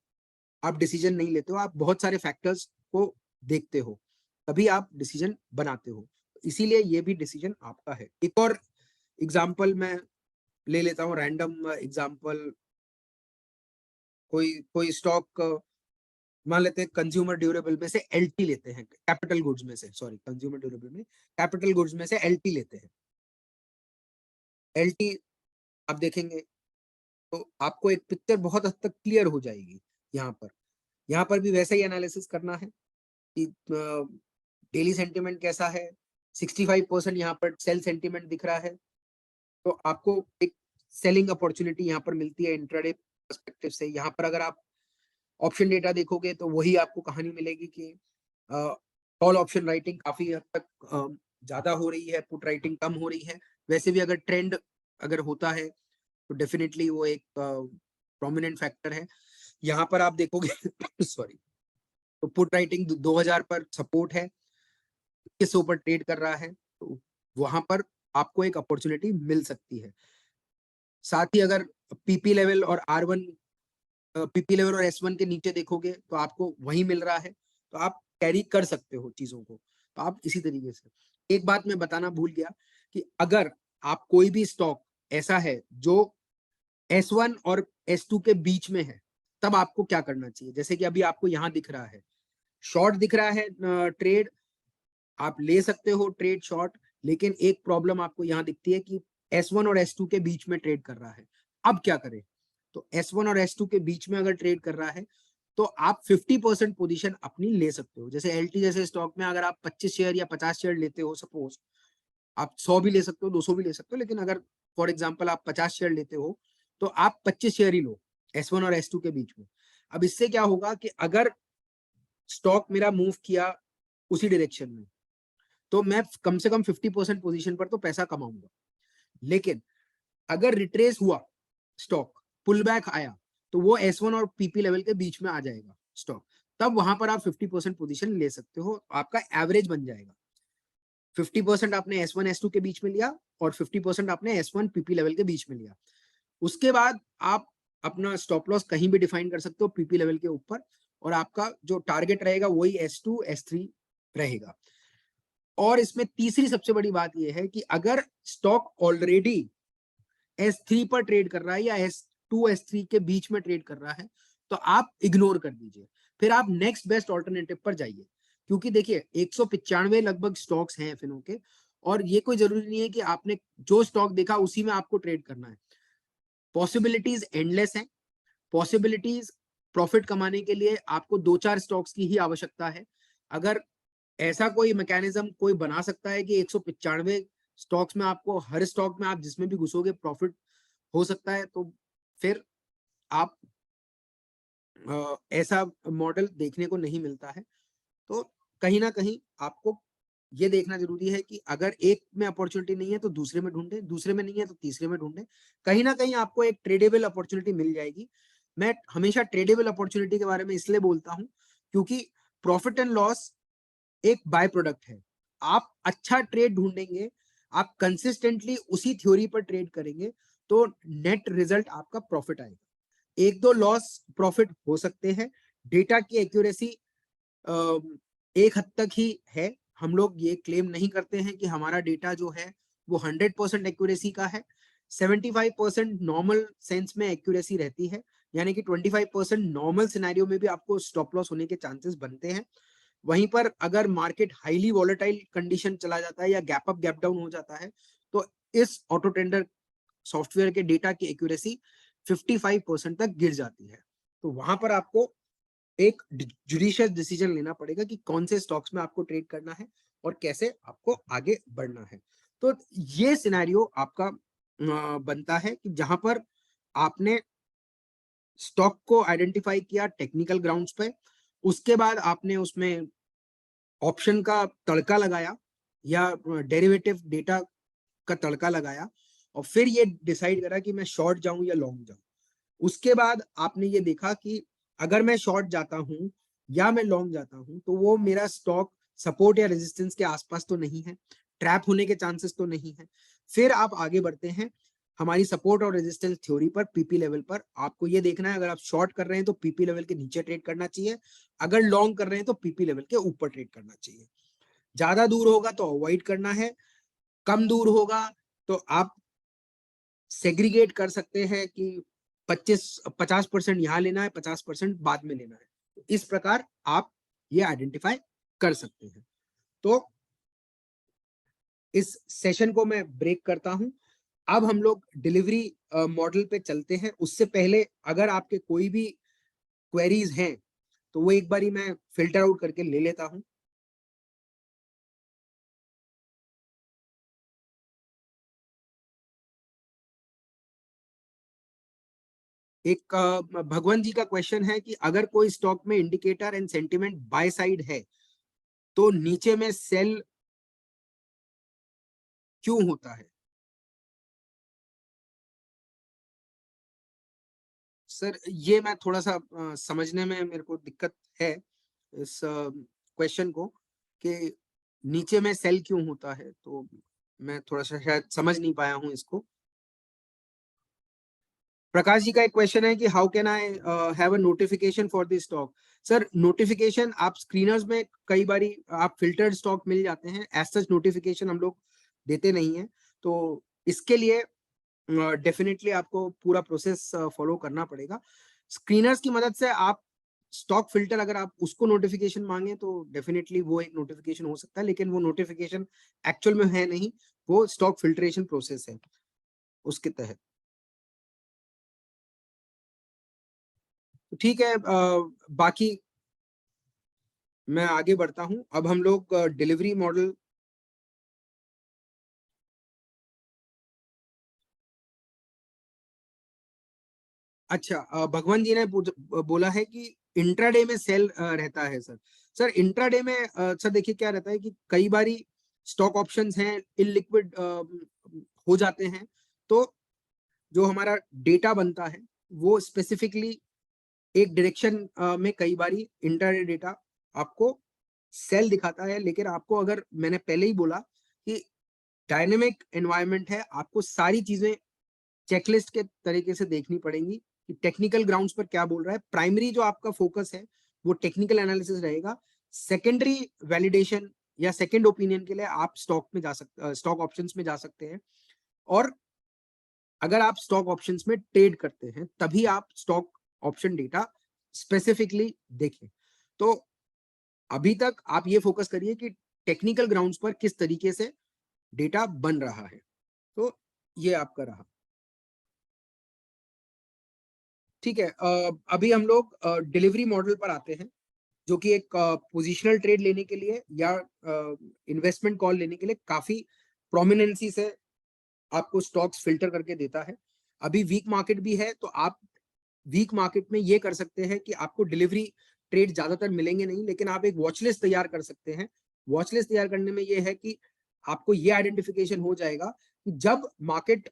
आप डिसीजन नहीं लेते हो, आप बहुत सारे फैक्टर्स को देखते हो तभी आप डिसीजन बनाते हो। इसीलिए ये भी डिसीजन आपका है। एक और एग्जांपल मैं ले लेता हूँ, रैंडम एग्जांपल। कोई कोई स्टॉक मान लेते हैं, कंज्यूमर ड्यूरेबल में से एलटी लेते हैं, कैपिटल गुड्स में से, सॉरी कंज्यूमर ड्यूरेबल में कैपिटल गुड्स में से एलटी लेते हैं। एलटी आप देखेंगे तो आपको एक पिक्चर बहुत हद तक क्लियर हो जाएगी। यहाँ पर भी वैसा ही एनालिसिस करना है कि डेली सेंटिमेंट कैसा है। 65% यहाँ पर सेल सेंटिमेंट दिख रहा है, तो आपको एक सेलिंग अपॉर्चुनिटी यहाँ पर मिलती है इंट्राडे पर्सपेक्टिव से। यहाँ पर अगर आप ऑप्शन डेटा देखोगे तो वही आपको कहानी मिलेगी कि कॉल ऑप्शन राइटिंग काफी हद तक ज्यादा हो रही है, पुट राइटिंग कम हो रही है। वैसे भी अगर ट्रेंड अगर होता है तो डेफिनेटली वो एक प्रोमिनेंट फैक्टर है। यहाँ पर आप देखोगे सॉरी, तो पुट राइटिंग 2000 पर सपोर्ट है, 2100 पर ट्रेड कर रहा है, तो वहां पर आपको एक अपॉर्चुनिटी मिल सकती है। साथ ही अगर पीपी लेवल और R1 पीपी लेवल और S1 के नीचे देखोगे तो आपको वही मिल रहा है, तो आप कैरी कर सकते हो चीजों को। तो आप इसी तरीके से, एक बात मैं बताना भूल गया कि अगर आप कोई भी स्टॉक ऐसा है जो S1 और S2 के बीच में है, तब आपको क्या करना चाहिए। जैसे कि अभी आपको यहाँ दिख रहा है, शॉर्ट दिख रहा है, ट्रेड आप ले सकते हो, ट्रेड शॉर्ट, लेकिन एक प्रॉब्लम आपको यहाँ दिखती है कि S1 और S2 के बीच में ट्रेड कर रहा है। अब क्या करें, तो S1 और S2 के बीच में अगर ट्रेड कर रहा है तो आप 50% पोजीशन अपनी ले सकते हो। जैसे एलटी जैसे स्टॉक में अगर आप 25 शेयर या 50 शेयर लेते हो, सपोज आप 100 भी ले सकते हो, 200 भी ले सकते हो, लेकिन अगर फॉर एग्जांपल आप 50 शेयर लेते हो तो आप 25 शेयर ही लो S1 और S2 के बीच में। अब इससे क्या होगा कि अगर स्टॉक मेरा मूव किया उसी डायरेक्शन में तो मैं कम से कम 50% पोजीशन पर तो पैसा कमाऊंगा। लेकिन अगर रिट्रेस हुआ स्टॉक, पुल बैक आया, तो वो S1 और पीपी लेवल के बीच में आ जाएगा स्टॉक, तब वहां पर आप 50% पोजीशन ले सकते हो, आपका एवरेज बन जाएगा। 50% आपने S1 S2 के बीच में लिया और 50% आपने S1 पीपी लेवल के बीच में लिया। उसके बाद आप अपना स्टॉप लॉस कहीं भी डिफाइन कर सकते हो पीपी लेवल के ऊपर, और आपका जो टारगेट रहेगा वही S2 S3 रहेगा। और इसमें तीसरी सबसे बड़ी बात यह है कि अगर स्टॉक ऑलरेडी S3 पर ट्रेड कर रहा है या S2 S3 के बीच में ट्रेड कर रहा है, तो आप इग्नोर कर दीजिए, फिर आप नेक्स्ट बेस्ट ऑल्टरनेटिव पर जाइए। क्योंकि देखिए 195 लगभग स्टॉक्स हैं फिनो के, और ये कोई जरूरी नहीं है कि आपने जो स्टॉक देखा उसी में आपको ट्रेड करना है। पॉसिबिलिटीज एंडलेस हैं। पॉसिबिलिटीज प्रॉफिट कमाने के लिए आपको 2-4 स्टॉक्स की ही आवश्यकता है। अगर ऐसा कोई मैकेनिज्म कोई बना सकता है कि 195 स्टॉक्स में आपको हर स्टॉक में आप जिसमें भी घुसोगे प्रॉफिट हो सकता है, तो फिर आप ऐसा मॉडल देखने को नहीं मिलता है। तो कहीं ना कहीं आपको ये देखना जरूरी है कि अगर एक में अपॉर्चुनिटी नहीं है तो दूसरे में ढूंढे, दूसरे में नहीं है तो तीसरे में ढूंढे, कहीं ना कहीं आपको एक ट्रेडेबल अपॉर्चुनिटी मिल जाएगी। मैं हमेशा ट्रेडेबल अपॉर्चुनिटी के बारे में इसलिए बोलता हूं क्योंकि प्रॉफिट एंड लॉस एक बाय प्रोडक्ट है। आप अच्छा ट्रेड ढूंढेंगे, आप कंसिस्टेंटली उसी थ्योरी पर ट्रेड करेंगे, तो नेट रिजल्ट आपका प्रॉफिट आएगा। एक दो लॉस प्रॉफिट हो सकते हैं। डेटा की एक्यूरेसी एक हद तक ही है। हम लोग ये क्लेम नहीं करते हैं कि हमारा डेटा जो है वो 100% एक्यूरेसी का है। 75% नॉर्मल सेंस में एक्यूरेसी रहती है, यानी कि 25% नॉर्मल सिनेरियो में भी आपको स्टॉप लॉस होने के चांसेस बनते हैं। वहीं पर अगर मार्केट हाईली वॉलेटाइल कंडीशन चला जाता है या गैप अप गैप डाउन हो जाता है, तो इस ऑटो टेंडर सॉफ्टवेयर के डेटा की एक्यूरेसी 55% तक गिर जाती है। तो वहां पर आपको एक जुडिशियस डिसीजन लेना पड़ेगा कि कौन से स्टॉक्स में आपको ट्रेड करना है और कैसे आपको आगे बढ़ना है। तो ये सिनेरियो आपका बनता है कि जहां पर आपने स्टॉक को आइडेंटिफाई किया टेक्निकल ग्राउंड्स पे, उसके बाद आपने उसमें ऑप्शन का तड़का लगाया या डेरिवेटिव डेटा का तड़का लगाया और फिर ये डिसाइड करा कि मैं शॉर्ट जाऊं या लॉन्ग जाऊं। उसके बाद आपने ये देखा कि अगर मैं शॉर्ट जाता हूं या मैं लॉन्ग जाता हूं तो वो मेरा स्टॉक सपोर्ट या रेजिस्टेंस के आसपास तो नहीं है, ट्रैप होने के चांसेस तो नहीं है। फिर आप आगे बढ़ते हैं हमारी सपोर्ट और रेजिस्टेंस थ्योरी पर, पीपी लेवल पर। आपको ये देखना है अगर आप शॉर्ट कर रहे हैं तो पीपी लेवल के नीचे ट्रेड करना चाहिए, अगर लॉन्ग कर रहे हैं तो पीपी लेवल के ऊपर ट्रेड करना चाहिए। ज्यादा दूर होगा तो अवॉइड करना है, कम दूर होगा तो आप सेग्रीगेट कर सकते हैं कि 50% यहां लेना है, 50% बाद में लेना है। तो इस प्रकार आप ये आइडेंटिफाई कर सकते हैं। तो इस सेशन को मैं ब्रेक करता हूं। अब हम लोग डिलीवरी मॉडल पे चलते हैं। उससे पहले अगर आपके कोई भी क्वेरीज हैं तो वो एक बारी मैं फिल्टर आउट करके ले लेता हूं। एक भगवान जी का क्वेश्चन है कि अगर कोई स्टॉक में indicator and sentiment by side है तो नीचे में सेल क्यों होता है? सर ये मैं थोड़ा सा समझने में मेरे को दिक्कत है इस क्वेश्चन को कि नीचे में सेल क्यों होता है, तो मैं थोड़ा सा शायद समझ नहीं पाया हूं इसको। प्रकाश जी का एक क्वेश्चन है कि how can I have a notification for this stock. Sir notification आप स्क्रीनर्स में कई बारी आप फिल्टर्ड स्टॉक मिल जाते हैं, एज सच नोटिफिकेशन हम लोग देते नहीं है। तो इसके लिए डेफिनेटली आपको पूरा प्रोसेस फॉलो करना पड़ेगा। स्क्रीनर्स की मदद से आप स्टॉक फिल्टर अगर आप उसको नोटिफिकेशन मांगे तो डेफिनेटली वो एक नोटिफिकेशन हो सकता है, लेकिन वो नोटिफिकेशन एक्चुअल में है नहीं, वो स्टॉक फिल्ट्रेशन प्रोसेस है उसके तहत। तो ठीक है, बाकी मैं आगे बढ़ता हूं। अब हम लोग डिलीवरी मॉडल। अच्छा, भगवान जी ने बोला है कि इंट्राडे में सेल रहता है सर। सर इंट्राडे में सर देखिए क्या रहता है कि कई बारी स्टॉक ऑप्शंस हैं इलिक्विड हो जाते हैं, तो जो हमारा डेटा बनता है वो स्पेसिफिकली एक डायरेक्शन में कई बारी इंट्राडे डेटा आपको सेल दिखाता है। लेकिन आपको, अगर मैंने पहले ही बोला कि डायनेमिक एनवायरनमेंट है, आपको सारी चीजें चेकलिस्ट के तरीके से देखनी पड़ेंगी कि टेक्निकल ग्राउंड्स पर क्या बोल रहा है। प्राइमरी जो आपका फोकस है वो टेक्निकल एनालिसिस रहेगा। सेकेंडरी वैलिडेशन या सेकेंड ओपिनियन के लिए आप स्टॉक में जा सकते, स्टॉक ऑप्शंस में जा सकते हैं। और अगर आप स्टॉक ऑप्शंस में ट्रेड करते हैं तभी आप स्टॉक ऑप्शन डेटा स्पेसिफिकली देखें। तो अभी तक आप ये फोकस करिए कि टेक्निकल ग्राउंड्स पर किस तरीके से डेटा बन रहा है। तो ये आपका रहा। ठीक है, अभी हम लोग डिलीवरी मॉडल पर आते हैं, जो कि एक पोजिशनल ट्रेड लेने के लिए या इन्वेस्टमेंट कॉल लेने के लिए काफी प्रोमिनेंसी से आपको स्टॉक्स फिल्टर करके देता है। अभी वीक मार्केट भी है, तो आप वीक मार्केट में ये कर सकते हैं कि आपको डिलीवरी ट्रेड ज्यादातर मिलेंगे नहीं, लेकिन आप एक वॉच लिस्ट तैयार कर सकते हैं। वॉच लिस्ट तैयार करने में ये है कि आपको ये आइडेंटिफिकेशन हो जाएगा कि जब मार्केट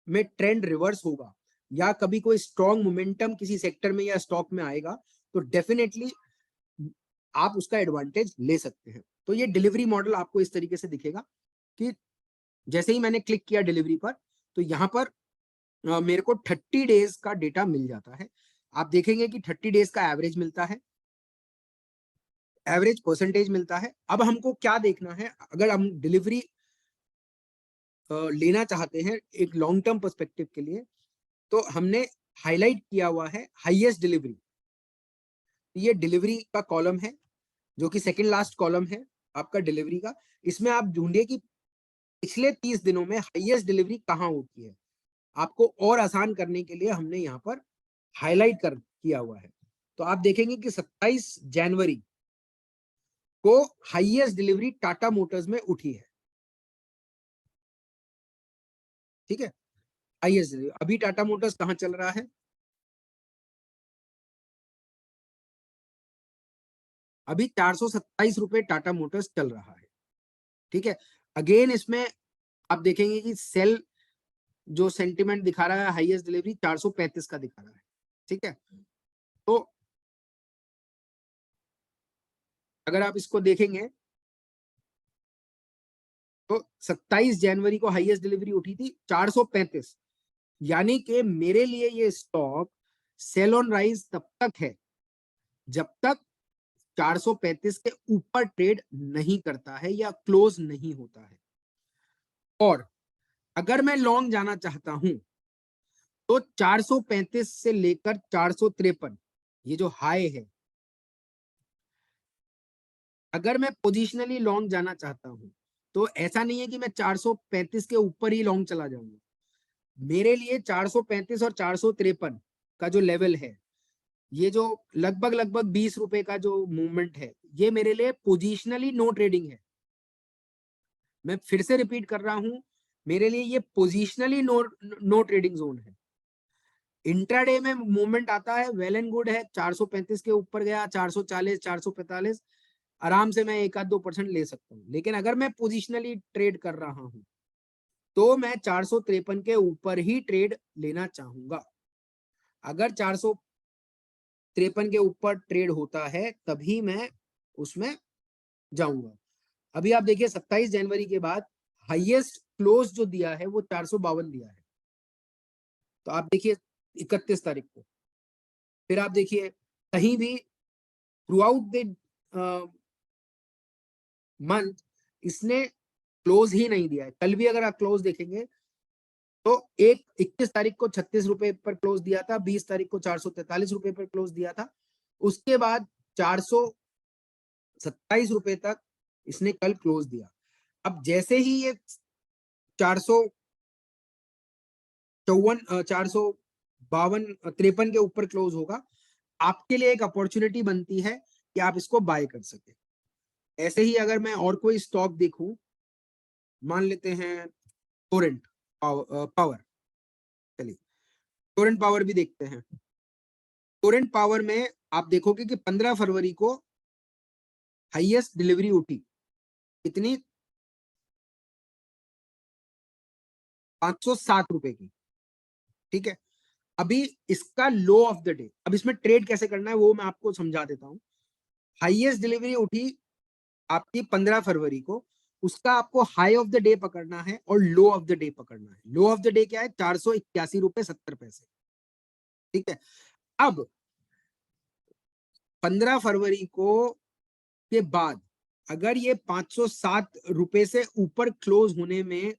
में ट्रेंड रिवर्स होगा या कभी कोई स्ट्रॉन्ग मोमेंटम किसी सेक्टर में या स्टॉक में आएगा, तो डेफिनेटली आप उसका एडवांटेज ले सकते हैं। तो ये डिलीवरी मॉडल आपको इस तरीके से दिखेगा कि जैसे ही मैंने क्लिक किया डिलीवरी पर, तो यहाँ पर मेरे को 30 डेज का डेटा मिल जाता है। आप देखेंगे कि 30 डेज का एवरेज मिलता है, एवरेज परसेंटेज मिलता है। अब हमको क्या देखना है, अगर हम डिलीवरी लेना चाहते हैं एक लॉन्ग टर्म पर्सपेक्टिव के लिए, तो हमने हाईलाइट किया हुआ है हाईएस्ट डिलीवरी। ये डिलीवरी का कॉलम है, जो कि सेकंड लास्ट कॉलम है आपका डिलीवरी का। इसमें आप ढूंढिए कि पिछले 30 दिनों में हाईएस्ट डिलीवरी कहाँ होती है। आपको और आसान करने के लिए हमने यहाँ पर हाईलाइट कर किया हुआ है। तो आप देखेंगे कि 27 जनवरी को हाईएस्ट डिलीवरी टाटा मोटर्स में उठी है। ठीक है, हाईएस्ट डिलीवरी। अभी टाटा मोटर्स कहाँ चल रहा है, अभी 427 रुपए टाटा मोटर्स चल रहा है। ठीक है, अगेन इसमें आप देखेंगे कि सेल जो सेंटिमेंट दिखा रहा है हाईएस्ट डिलीवरी 435 का दिखा रहा है। ठीक है, तो अगर आप इसको देखेंगे तो 27 जनवरी को हाईएस्ट डिलीवरी उठी थी 435, यानी कि मेरे लिए ये स्टॉक सेल ऑन राइज तब तक है जब तक 435 के ऊपर ट्रेड नहीं करता है या क्लोज नहीं होता है। और अगर मैं लॉन्ग जाना चाहता हूं तो 435 से लेकर 453 ये जो हाई है, अगर मैं पोजिशनली लॉन्ग जाना चाहता हूं तो ऐसा नहीं है कि मैं 435 के ऊपर ही लॉन्ग चला जाऊंगा। मेरे लिए 435 और 453 का जो लेवल है, ये जो लगभग लगभग 20 रुपए का जो मूवमेंट है, ये मेरे लिए पोजिशनली नो ट्रेडिंग है। मैं फिर से रिपीट कर रहा हूं, मेरे लिए ये पोजिशनली नो ट्रेडिंग जोन है। इंट्राडे में मूवमेंट आता है, वेल एंड गुड है, 435 के ऊपर गया, 440 445, आराम से मैं 1-2% ले सकता हूँ। लेकिन अगर मैं पोजिशनली ट्रेड कर रहा हूं तो मैं 453 के ऊपर ही ट्रेड लेना चाहूंगा। अगर 453 के ऊपर ट्रेड होता है तभी मैं उसमें जाऊंगा। अभी आप देखिए 27 जनवरी के बाद हाईएस्ट क्लोज जो दिया है वो 452 दिया है। तो आप देखिए 31 तारीख को, फिर आप देखिए कहीं भी थ्रू आउट द मंथ इसने क्लोज ही नहीं दिया है। कल भी अगर आप क्लोज देखेंगे तो 21 तारीख को 36 रुपए पर क्लोज दिया था, 20 तारीख को 443 रुपए पर क्लोज दिया था, उसके बाद 427 रुपए तक इसने कल क्लोज दिया। अब जैसे ही ये 454 453 के ऊपर क्लोज होगा, आपके लिए एक अपॉर्चुनिटी बनती है कि आप इसको बाय कर सके। ऐसे ही अगर मैं और कोई स्टॉक देखूं, मान लेते हैं टोरेंट पावर, चलिए टोरेंट पावर भी देखते हैं। टोरेंट पावर में आप देखोगे कि 15 फरवरी को हाईएस्ट डिलीवरी उठी, कितनी, 507 रुपए की। ठीक है, अभी इसका लो ऑफ द डे, अब इसमें ट्रेड कैसे करना है वो मैं आपको समझा देता हूं। हाईएस्ट डिलीवरी उठी आपकी 15 फरवरी को, उसका आपको हाई ऑफ द डे पकड़ना है और लो ऑफ द डे पकड़ना है। लो ऑफ द डे क्या है, 481.70 रुपए। ठीक है, अब 15 फरवरी को के बाद अगर ये 507 रुपए से ऊपर क्लोज होने में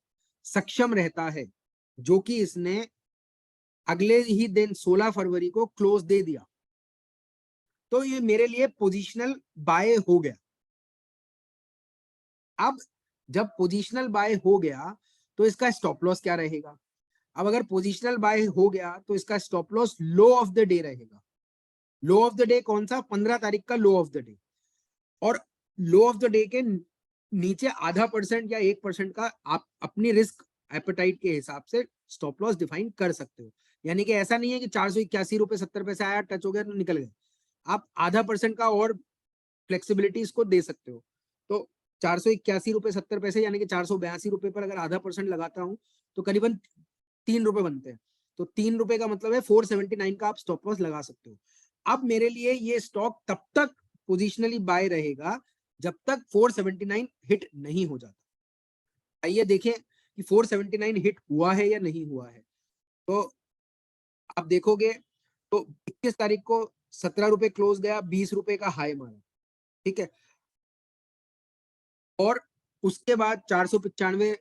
सक्षम रहता है, जो कि इसने अगले ही दिन 16 फरवरी को क्लोज दे दिया, तो ये मेरे लिए पोजिशनल बाय हो गया। अब जब पोजिशनल बाय हो गया तो इसका स्टॉप लॉस क्या रहेगा। अब अगर पोजिशनल बाय हो गया तो इसका stop loss low of the day रहेगा। लो ऑफ द डे कौन सा, 15 तारीख का लो ऑफ द डे। और लो ऑफ द डे के नीचे ½ % या 1% का आप अपनी रिस्क एपेटाइट के हिसाब से स्टॉप लॉस डिफाइन कर सकते हो। यानी कि ऐसा नहीं है कि 481.70 रुपए आया, टच हो गया तो निकल गए। आप ½ % का और फ्लेक्सिबिलिटी इसको दे सकते हो। तो 481.70 रुपए यानी कि 482 रुपए पर अगर ½ % लगाता हूं तो करीबन 3 रुपए बनते हैं। तो 3 रुपए का मतलब है 479 का आप स्टॉप लॉस लगा सकते हो। अब मेरे लिए ये स्टॉक तब तक पोजिशनली बाय रहेगा जब तक 479 हिट नहीं हो जाता। आइए देखें कि 479 हिट हुआ है या नहीं हुआ है। तो आप देखोगे तो 21 तारीख को 17 रुपए क्लोज गया, 20 रुपए का हाई मारा, ठीक है, और उसके बाद 495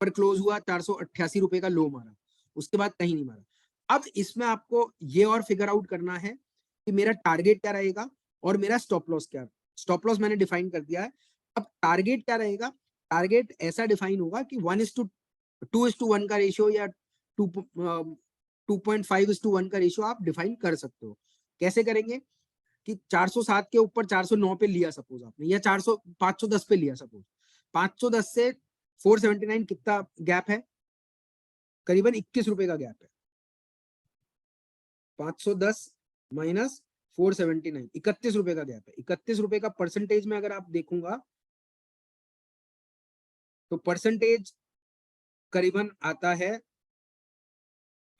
पर क्लोज हुआ, 488 रुपए का लो मारा, उसके बाद कहीं नहीं मारा। अब इसमें आपको ये और फिगर आउट करना है कि मेरा टारगेट क्या रहेगा और मेरा स्टॉप लॉस क्या। स्टॉप लॉस मैंने डिफाइन कर दिया है। अब टारगेट क्या रहेगा, टारगेट ऐसा डिफाइन होगा कि 1:2:1 का रेशियो या 2.5:1 का रेशियो आप डिफाइन कर सकते हो। कैसे करेंगे कि 407 के ऊपर 409 पे लिया सपोज आपने, या 510 पे लिया सपोज, 510 से 479 कितना गैप है, करीबन 21 रुपए का गैप है। 510 माइनस 479, 31 रुपए का गैप है। 31 रुपए का परसेंटेज में अगर आप देखूंगा तो परसेंटेज करीबन आता है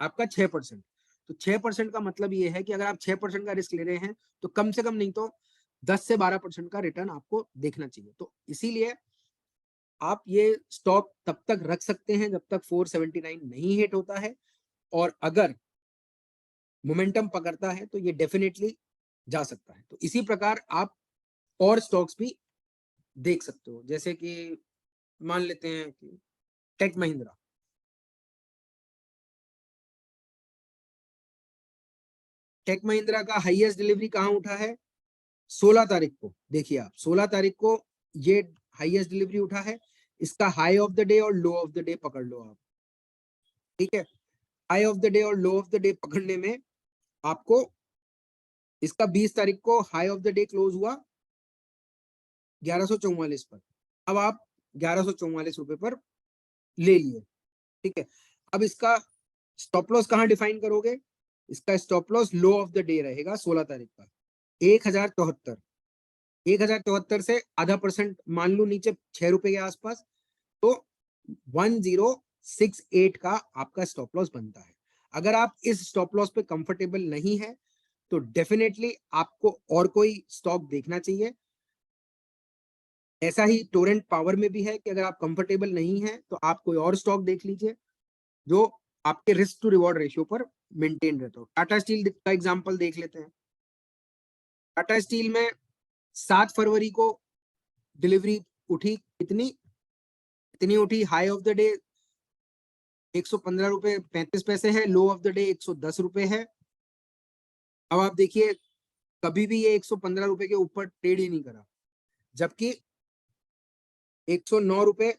आपका 6%। तो 6% का मतलब ये है कि अगर आप 6% का रिस्क ले रहे हैं तो कम से कम नहीं तो 10 से 12% का रिटर्न आपको देखना चाहिए। तो इसीलिए आप ये स्टॉक तब तक रख सकते हैं जब तक 479 नहीं हिट होता है, और अगर मोमेंटम पकड़ता है तो ये डेफिनेटली जा सकता है। तो इसी प्रकार आप और स्टॉक्स भी देख सकते हो, जैसे कि मान लेते हैं कि टेक महिंद्रा। टेक महिंद्रा का हाईएस्ट डिलीवरी कहाँ उठा है, 16 तारीख को। देखिए आप 16 तारीख को ये हाईएस्ट डिलीवरी उठा है। इसका हाई ऑफ द डे और लो ऑफ द डे पकड़ लो आप, ठीक है। हाई ऑफ द डे और लो ऑफ द डे पकड़ने में आपको इसका 20 तारीख को high of the day close हुआ 1144 पर। अब आप 1144 रुपए पर ले लिए, ठीक है। अब इसका स्टॉप लॉस कहाँ डिफाइन करोगे, इसका stop loss low of the day रहेगा 16 तारीख का 1074। 1074 से आधा परसेंट मान लू नीचे 6 रुपए के आसपास, तो 1068 का आपका स्टॉप लॉस बनता है। अगर आप इस स्टॉप लॉस पे कंफर्टेबल नहीं है तो डेफिनेटली आपको और कोई स्टॉक देखना चाहिए। ऐसा ही टोरेंट पावर में भी है कि अगर आप कंफर्टेबल नहीं है तो आप कोई और स्टॉक देख लीजिए जो आपके रिस्क टू रिवॉर्ड रेशियो पर मेंटेन रहता हो। टाटा स्टील का एग्जांपल देख लेते हैं। टाटा स्टील में 7 फरवरी को डिलीवरी उठी, कितनी, इतनी उठी। हाई ऑफ द डे 115 रुपए 35 पैसे है, लो ऑफ द डे 110 रुपए है। अब आप देखिए कभी भी ये 115 रुपए के ऊपर ट्रेड ही नहीं करा, जबकि 109 रुपए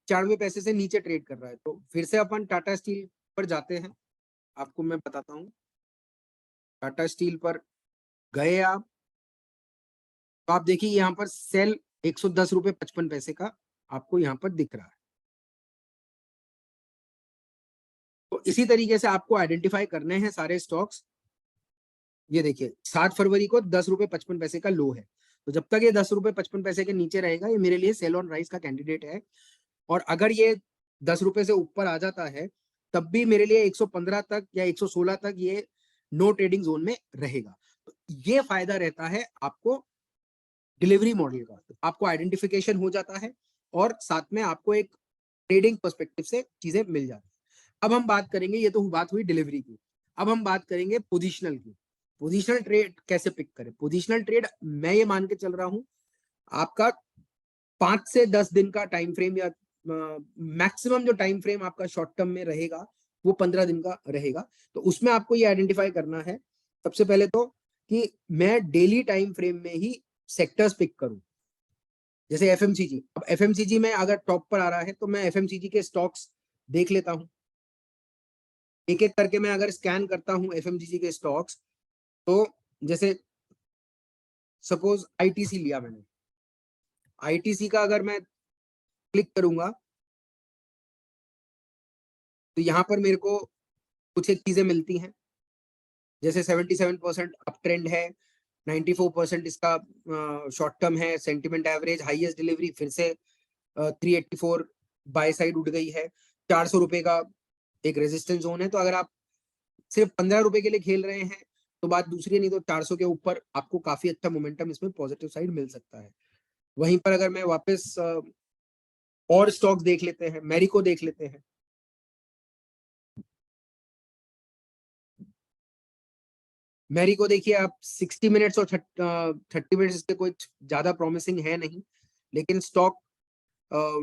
94 पैसे से नीचे ट्रेड कर रहा है। तो फिर से अपन टाटा स्टील पर जाते हैं, आपको मैं बताता हूँ। टाटा स्टील पर गए आप तो आप देखिए यहाँ पर सेल 110 रुपए 55 पैसे का आपको यहाँ पर दिख रहा है। तो इसी तरीके से आपको आइडेंटिफाई करने हैं सारे स्टॉक्स। ये देखिए 7 फरवरी को 10 रुपए 55 पैसे का लो है, तो जब तक ये 10 रुपए 55 पैसे के नीचे रहेगा ये मेरे लिए सेल ऑन राइज का कैंडिडेट है। और अगर ये 10 रुपए से ऊपर आ जाता है तब भी मेरे लिए 115 तक या 116 तक ये नो ट्रेडिंग जोन में रहेगा। तो ये फायदा रहता है आपको डिलीवरी मॉडल का, आपको आइडेंटिफिकेशन हो जाता है और साथ में आपको एक ट्रेडिंग पर्सपेक्टिव से चीजें मिल जाती है। अब हम बात करेंगे, ये तो बात हुई डिलीवरी की, अब हम बात करेंगे पोजिशनल की। पोजिशनल ट्रेड कैसे पिक करें। पोजिशनल ट्रेड मैं ये मान के चल रहा हूं आपका 5 से 10 दिन का टाइम फ्रेम, या मैक्सिमम जो टाइम फ्रेम आपका शॉर्ट टर्म में रहेगा वो 15 दिन का रहेगा। तो उसमें आपको ये आइडेंटिफाई करना है सबसे पहले तो कि मैं डेली टाइम फ्रेम में ही सेक्टर्स पिक करूं। जैसे एफएमसीजी, अब एफएमसीजी में अगर टॉप पर आ रहा है तो मैं एफएमसीजी के स्टॉक्स देख लेता हूं। एक एक करके मैं अगर स्कैन करता हूं एफएमसीजी के स्टॉक्स, तो जैसे सपोज आईटीसी लिया मैंने, आईटीसी का अगर मैं क्लिक करूंगा तो यहाँ पर मेरे को कुछ एक चीजें मिलती हैं, जैसे 77% अप ट्रेंड है, 94% इसका शॉर्ट टर्म है, सेंटिमेंट एवरेज, हाईएस्ट डिलीवरी फिर से 384 बाय साइड उठ गई है, 400 रुपए का एक रेजिस्टेंस जोन है। तो अगर आप सिर्फ 15 रुपए के लिए खेल रहे हैं तो बात दूसरी है, नहीं तो 400 के ऊपर आपको काफी अच्छा मोमेंटम इसमें पॉजिटिव साइड मिल सकता है। वहीं पर अगर मैं वापस और स्टॉक्स देख लेते हैं, मैरिको देख लेते हैं। मैरी को देखिए आप 60 मिनट्स और 30 मिनट्स इसके कोई ज्यादा प्रॉमिसिंग है नहीं, लेकिन स्टॉक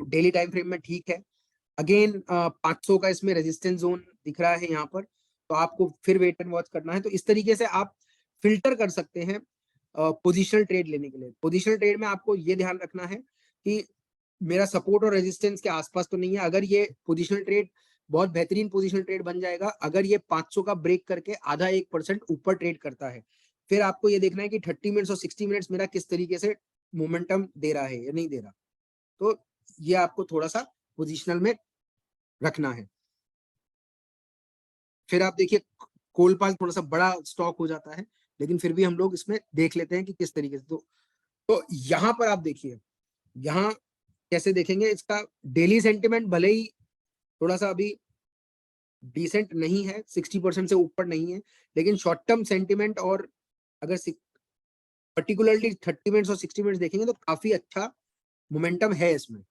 डेली टाइम फ्रेम में ठीक है। अगेन 500 का इसमें रेजिस्टेंस जोन दिख रहा है यहाँ पर, तो आपको फिर वेट एंड वॉच करना है। तो इस तरीके से आप फिल्टर कर सकते हैं पोजिशनल ट्रेड लेने के लिए। पोजिशनल ट्रेड में आपको ये ध्यान रखना है कि मेरा सपोर्ट और रेजिस्टेंस के आसपास तो नहीं है। अगर ये पोजिशनल ट्रेड बहुत बेहतरीन पोजिशनल ट्रेड बन जाएगा अगर ये 500 का ब्रेक करके आधा 1% ऊपर ट्रेड करता है। फिर आपको ये देखना है कि 30 मिनट्स और 60 मिनट्स मेरा किस तरीके से मोमेंटम दे रहा है या नहीं दे रहा। तो ये आपको थोड़ा सा पोजिशनल में रखना है। फिर आप देखिए कोलपाल थोड़ा सा बड़ा स्टॉक हो जाता है, लेकिन फिर भी हम लोग इसमें देख लेते हैं कि किस तरीके से। तो यहाँ पर आप देखिए, यहाँ कैसे देखेंगे इसका डेली सेंटिमेंट भले ही थोड़ा सा अभी डिसेंट नहीं है, 60% से ऊपर नहीं है, लेकिन शॉर्ट टर्म सेंटिमेंट और अगर पर्टिकुलरली 30 मिनट्स और 60 मिनट्स देखेंगे तो काफी अच्छा मोमेंटम है इसमें।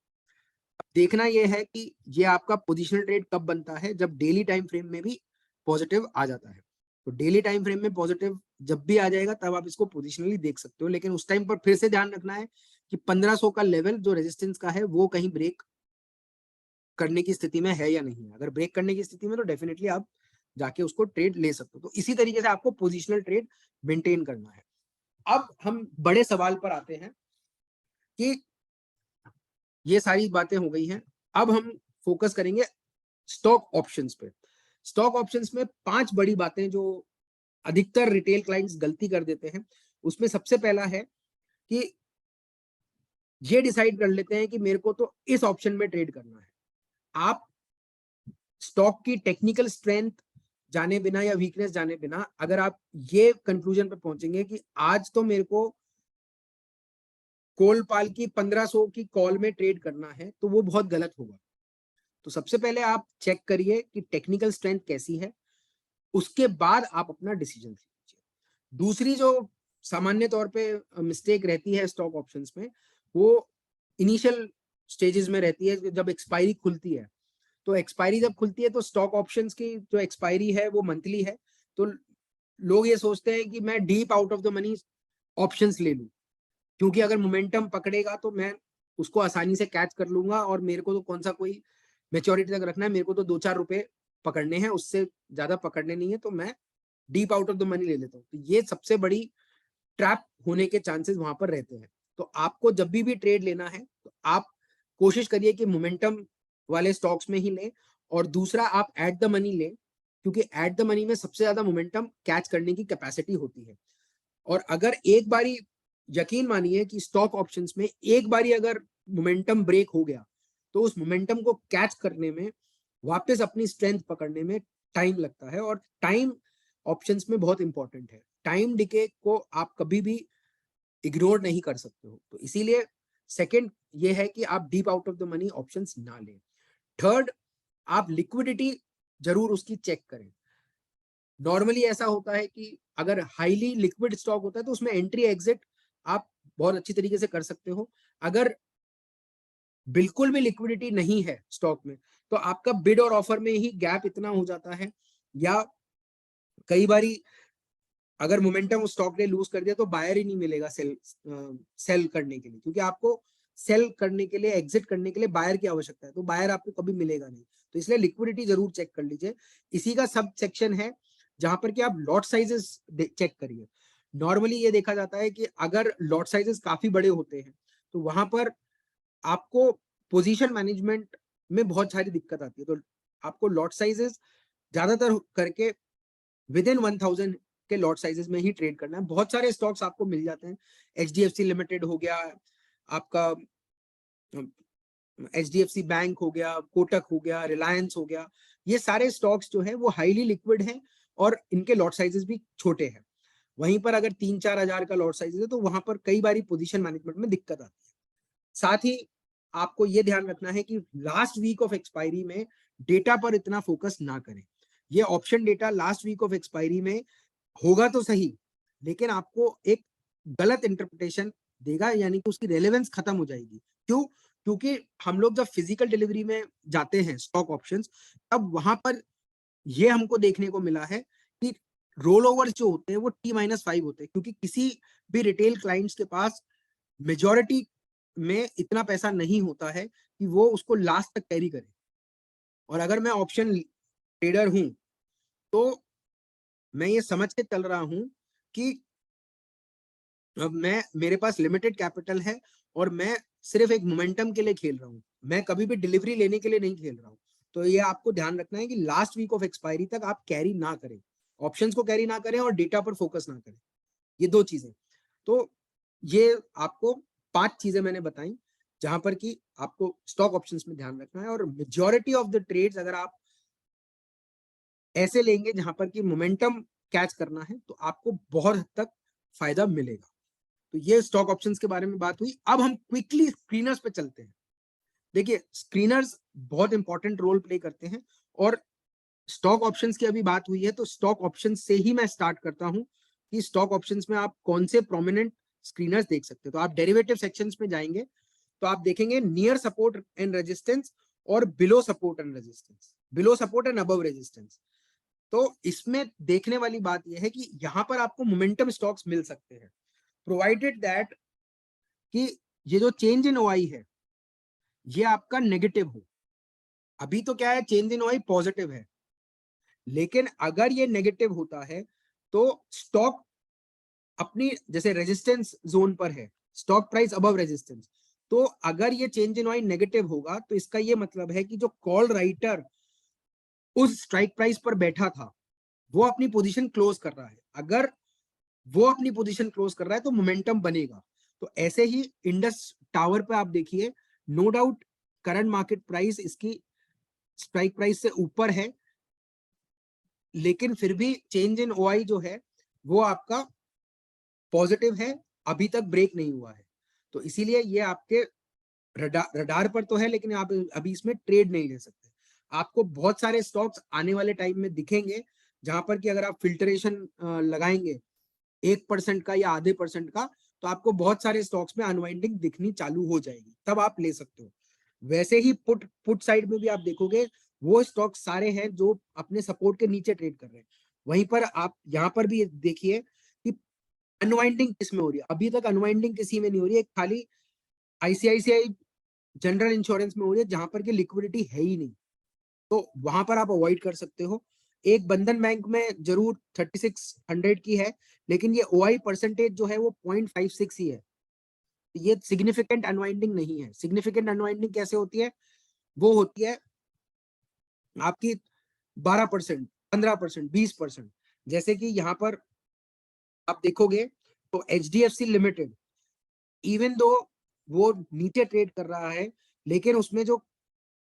देखना यह है कि ये आपका पोजिशनल ट्रेड कब बनता है, जब डेली टाइम फ्रेम में भी पॉजिटिव आ जाता है। तो डेली टाइम फ्रेम में पॉजिटिव जब भी आ जाएगा तब आप इसको पोजिशनली देख सकते हो, लेकिन उस टाइम पर फिर से ध्यान रखना है कि 1500 का लेवल जो रेजिस्टेंस का है वो कहीं ब्रेक करने की स्थिति में है या नहीं है। अगर ब्रेक करने की स्थिति में तो डेफिनेटली आप जाके उसको ट्रेड ले सकते हो। तो इसी तरीके से आपको पोजिशनल ट्रेड मेंटेन करना है। अब हम बड़े सवाल पर आते हैं कि ये सारी बातें हो गई हैं, अब हम फोकस करेंगे स्टॉक ऑप्शंस पे। स्टॉक ऑप्शंस में 5 बड़ी बातें जो अधिकतर रिटेल क्लाइंट्स गलती कर देते हैं, उसमें सबसे पहला है कि ये डिसाइड कर लेते हैं कि मेरे को तो इस ऑप्शन में ट्रेड करना है। आप स्टॉक की टेक्निकल स्ट्रेंथ जाने बिना या वीकनेस जाने बिना अगर आप ये कंक्लूजन पे पहुंचेंगे कि आज तो मेरे को कोलपाल की 1500 की कॉल में ट्रेड करना है, तो वो बहुत गलत होगा। तो सबसे पहले आप चेक करिए कि टेक्निकल स्ट्रेंथ कैसी है, उसके बाद आप अपना डिसीजन लीजिए। दूसरी जो सामान्य तौर पे मिस्टेक रहती है स्टॉक ऑप्शंस में, वो इनिशियल स्टेजेस में रहती है जब एक्सपायरी खुलती है। तो एक्सपायरी जब खुलती है तो स्टॉक ऑप्शंस की जो एक्सपायरी है वो मंथली है, तो लोग ये सोचते हैं कि मैं deep out of the money options ले लूं, क्योंकि अगर मोमेंटम पकड़ेगा तो मैं उसको आसानी से कैच कर लूंगा और मेरे को तो कौन सा कोई मेच्योरिटी तक रखना है, मेरे को तो 2-4 रुपए पकड़ने हैं, उससे ज्यादा पकड़ने नहीं है, तो मैं deep out of the money ले लेता हूँ। तो ये सबसे बड़ी ट्रैप होने के चांसेस वहां पर रहते हैं। तो आपको जब भी ट्रेड लेना है तो आप कोशिश करिए कि मोमेंटम वाले स्टॉक्स में ही लें, और दूसरा आप एट द मनी लें, क्योंकि एट द मनी में सबसे ज्यादा मोमेंटम कैच करने की कैपेसिटी होती है। और अगर एक बारी यकीन मानिए कि स्टॉक ऑप्शंस में एक बारी अगर मोमेंटम ब्रेक हो गया तो उस मोमेंटम को कैच करने में, वापस अपनी स्ट्रेंथ पकड़ने में टाइम लगता है, और टाइम ऑप्शंस में बहुत इंपॉर्टेंट है। टाइम डिके को आप कभी भी इग्नोर नहीं कर सकते हो। तो इसीलिए सेकंड ये है कि आप deep out of the money options ना लें। थर्ड, आप लिक्विडिटी जरूर उसकी चेक करें। नॉर्मली ऐसा होता है कि अगर हाईली लिक्विड स्टॉक होता है तो उसमें एंट्री एग्जिट आप बहुत अच्छी तरीके से कर सकते हो। अगर बिल्कुल भी लिक्विडिटी नहीं है स्टॉक में तो आपका बिड और ऑफर में ही गैप इतना हो जाता है, या कई बारी अगर मोमेंटम उस स्टॉक ने लूज कर दिया तो बायर ही नहीं मिलेगा सेल करने के लिए, क्योंकि आपको सेल करने के लिए, एग्जिट करने के लिए बायर की आवश्यकता है, तो बायर आपको कभी मिलेगा नहीं। तो इसलिए लिक्विडिटी जरूर चेक कर लीजिए। इसी का सब सेक्शन है जहां पर कि आप लॉट साइजेस चेक करिए। नॉर्मली ये देखा जाता है कि अगर लॉट साइजेस काफी बड़े होते हैं तो वहां पर आपको पोजीशन मैनेजमेंट में बहुत सारी दिक्कत आती है। तो आपको लॉट साइजेस ज्यादातर करके विद इन 1000 के लॉट साइजेस में ही ट्रेड करना है। बहुत सारे स्टॉक्स आपको मिल जाते हैं, एचडीएफसी लिमिटेड हो गया, आपका एचडीएफसी बैंक हो गया, कोटक हो गया, रिलायंस हो गया। ये सारे स्टॉक्स जो है वो हाईली लिक्विड हैं और इनके लॉट साइजेस भी छोटे हैं। वहीं पर अगर 3-4 हजार का लॉट साइज है तो वहां पर कई बारी पोजीशन मैनेजमेंट में दिक्कत आती है। साथ ही आपको यह ध्यान रखना है कि लास्ट वीक ऑफ एक्सपायरी में डेटा पर इतना फोकस ना करें। ये option data last week of expiry में होगा तो सही, लेकिन आपको एक गलत इंटरप्रिटेशन देगा, यानी कि उसकी रेलेवेंस खत्म हो जाएगी। क्यों? क्योंकि हम लोग जब फिजिकल डिलीवरी में जाते हैं स्टॉक ऑप्शंस, तब वहां पर ये हमको देखने को मिला है कि रोल ओवर्स जो होते हैं वो T-5 होते हैं, क्योंकि किसी भी रिटेल क्लाइंट्स के पास मेजॉरिटी में इतना पैसा नहीं होता है कि वो उसको लास्ट तक कैरी करे। और अगर मैं ऑप्शन ट्रेडर हूं तो मैं ये समझ के चल रहा हूं कि अब मैं, मेरे पास लिमिटेड कैपिटल है और मैं सिर्फ एक मोमेंटम के लिए खेल रहा हूँ, मैं कभी भी डिलीवरी लेने के लिए नहीं खेल रहा हूँ। तो ये आपको ध्यान रखना है कि लास्ट वीक ऑफ एक्सपायरी तक आप कैरी ना करें, ऑप्शंस को कैरी ना करें और डेटा पर फोकस ना करें। ये दो चीजें। तो ये आपको 5 चीजें मैंने बताई जहां पर कि आपको स्टॉक ऑप्शंस में ध्यान रखना है। और मेजॉरिटी ऑफ द ट्रेड्स अगर आप ऐसे लेंगे जहां पर कि मोमेंटम कैच करना है तो आपको बहुत हद तक फायदा मिलेगा। तो ये स्टॉक ऑप्शंस के बारे में बात हुई। अब हम क्विकली स्क्रीनर्स पे चलते हैं। देखिए, स्क्रीनर्स बहुत इंपॉर्टेंट रोल प्ले करते हैं और स्टॉक ऑप्शंस की अभी बात हुई है तो स्टॉक ऑप्शंस से ही मैं स्टार्ट करता हूं कि स्टॉक ऑप्शंस में आप कौन से प्रोमिनेंट स्क्रीनर्स देख सकते हो। तो आप डेरिवेटिव सेक्शंस में जाएंगे तो आप देखेंगे नियर सपोर्ट एंड रेजिस्टेंस और below support and resistance, below support and above resistance. तो इसमें देखने वाली बात यह है कि यहां पर आपको मोमेंटम स्टॉक्स मिल सकते हैं, प्रोवाइडेड दैट कि ये जो चेंज इन ओआई है ये आपका नेगेटिव हो। अभी तो क्या है, चेंज इन ओआई पॉजिटिव है, लेकिन अगर ये नेगेटिव होता है तो स्टॉक अपनी जैसे रेजिस्टेंस जोन पर है, स्टॉक प्राइस अबव रेजिस्टेंस, तो अगर ये चेंज इन ओआई नेगेटिव होगा तो इसका ये मतलब है कि जो कॉल राइटर उस स्ट्राइक प्राइस पर बैठा था वो अपनी पोजीशन क्लोज कर रहा है। अगर वो अपनी पोजीशन क्लोज कर रहा है तो मोमेंटम बनेगा। तो ऐसे ही इंडस टावर पे आप देखिए, no doubt current market price इसकी स्ट्राइक प्राइस से ऊपर है, लेकिन फिर भी चेंज इन ओआई जो है वो आपका पॉजिटिव है, अभी तक ब्रेक नहीं हुआ है। तो इसीलिए ये आपके रडार पर तो है, लेकिन आप अभी इसमें ट्रेड नहीं ले सकते। आपको बहुत सारे स्टॉक्स आने वाले टाइम में दिखेंगे जहां पर कि अगर आप फिल्टरेशन लगाएंगे 1% का या आधे % का, तो आपको बहुत सारे स्टॉक्स में अनवाइंडिंग दिखनी चालू हो जाएगी, तब आप ले सकते हो। वैसे ही पुट साइड में भी आप देखोगे वो स्टॉक सारे हैं जो अपने सपोर्ट के नीचे ट्रेड कर रहे हैं। वहीं पर आप यहाँ पर भी देखिए कि अनवाइंडिंग किस में हो रही है। अभी तक अनवाइंडिंग किसी में नहीं हो रही है, खाली आईसीआईसीआई जनरल इंश्योरेंस में हो रही है जहां पर की लिक्विडिटी है ही नहीं। तो वहां पर आप अवॉइड कर सकते हो। एक बंधन बैंक में जरूर 3600 की है, लेकिन ये ओआई परसेंटेज जो है वो 0.56 ही है। ये सिग्निफिकेंट अनवाइंडिंग नहीं है। सिग्निफिकेंट अनवाइंडिंग कैसे होती है? वो होती है आपकी 12%, 15%, 20%। जैसे कि यहाँ पर आप देखोगे तो एचडीएफसी लिमिटेड, इवन दो वो नीचे ट्रेड कर रहा है, लेकिन उसमें जो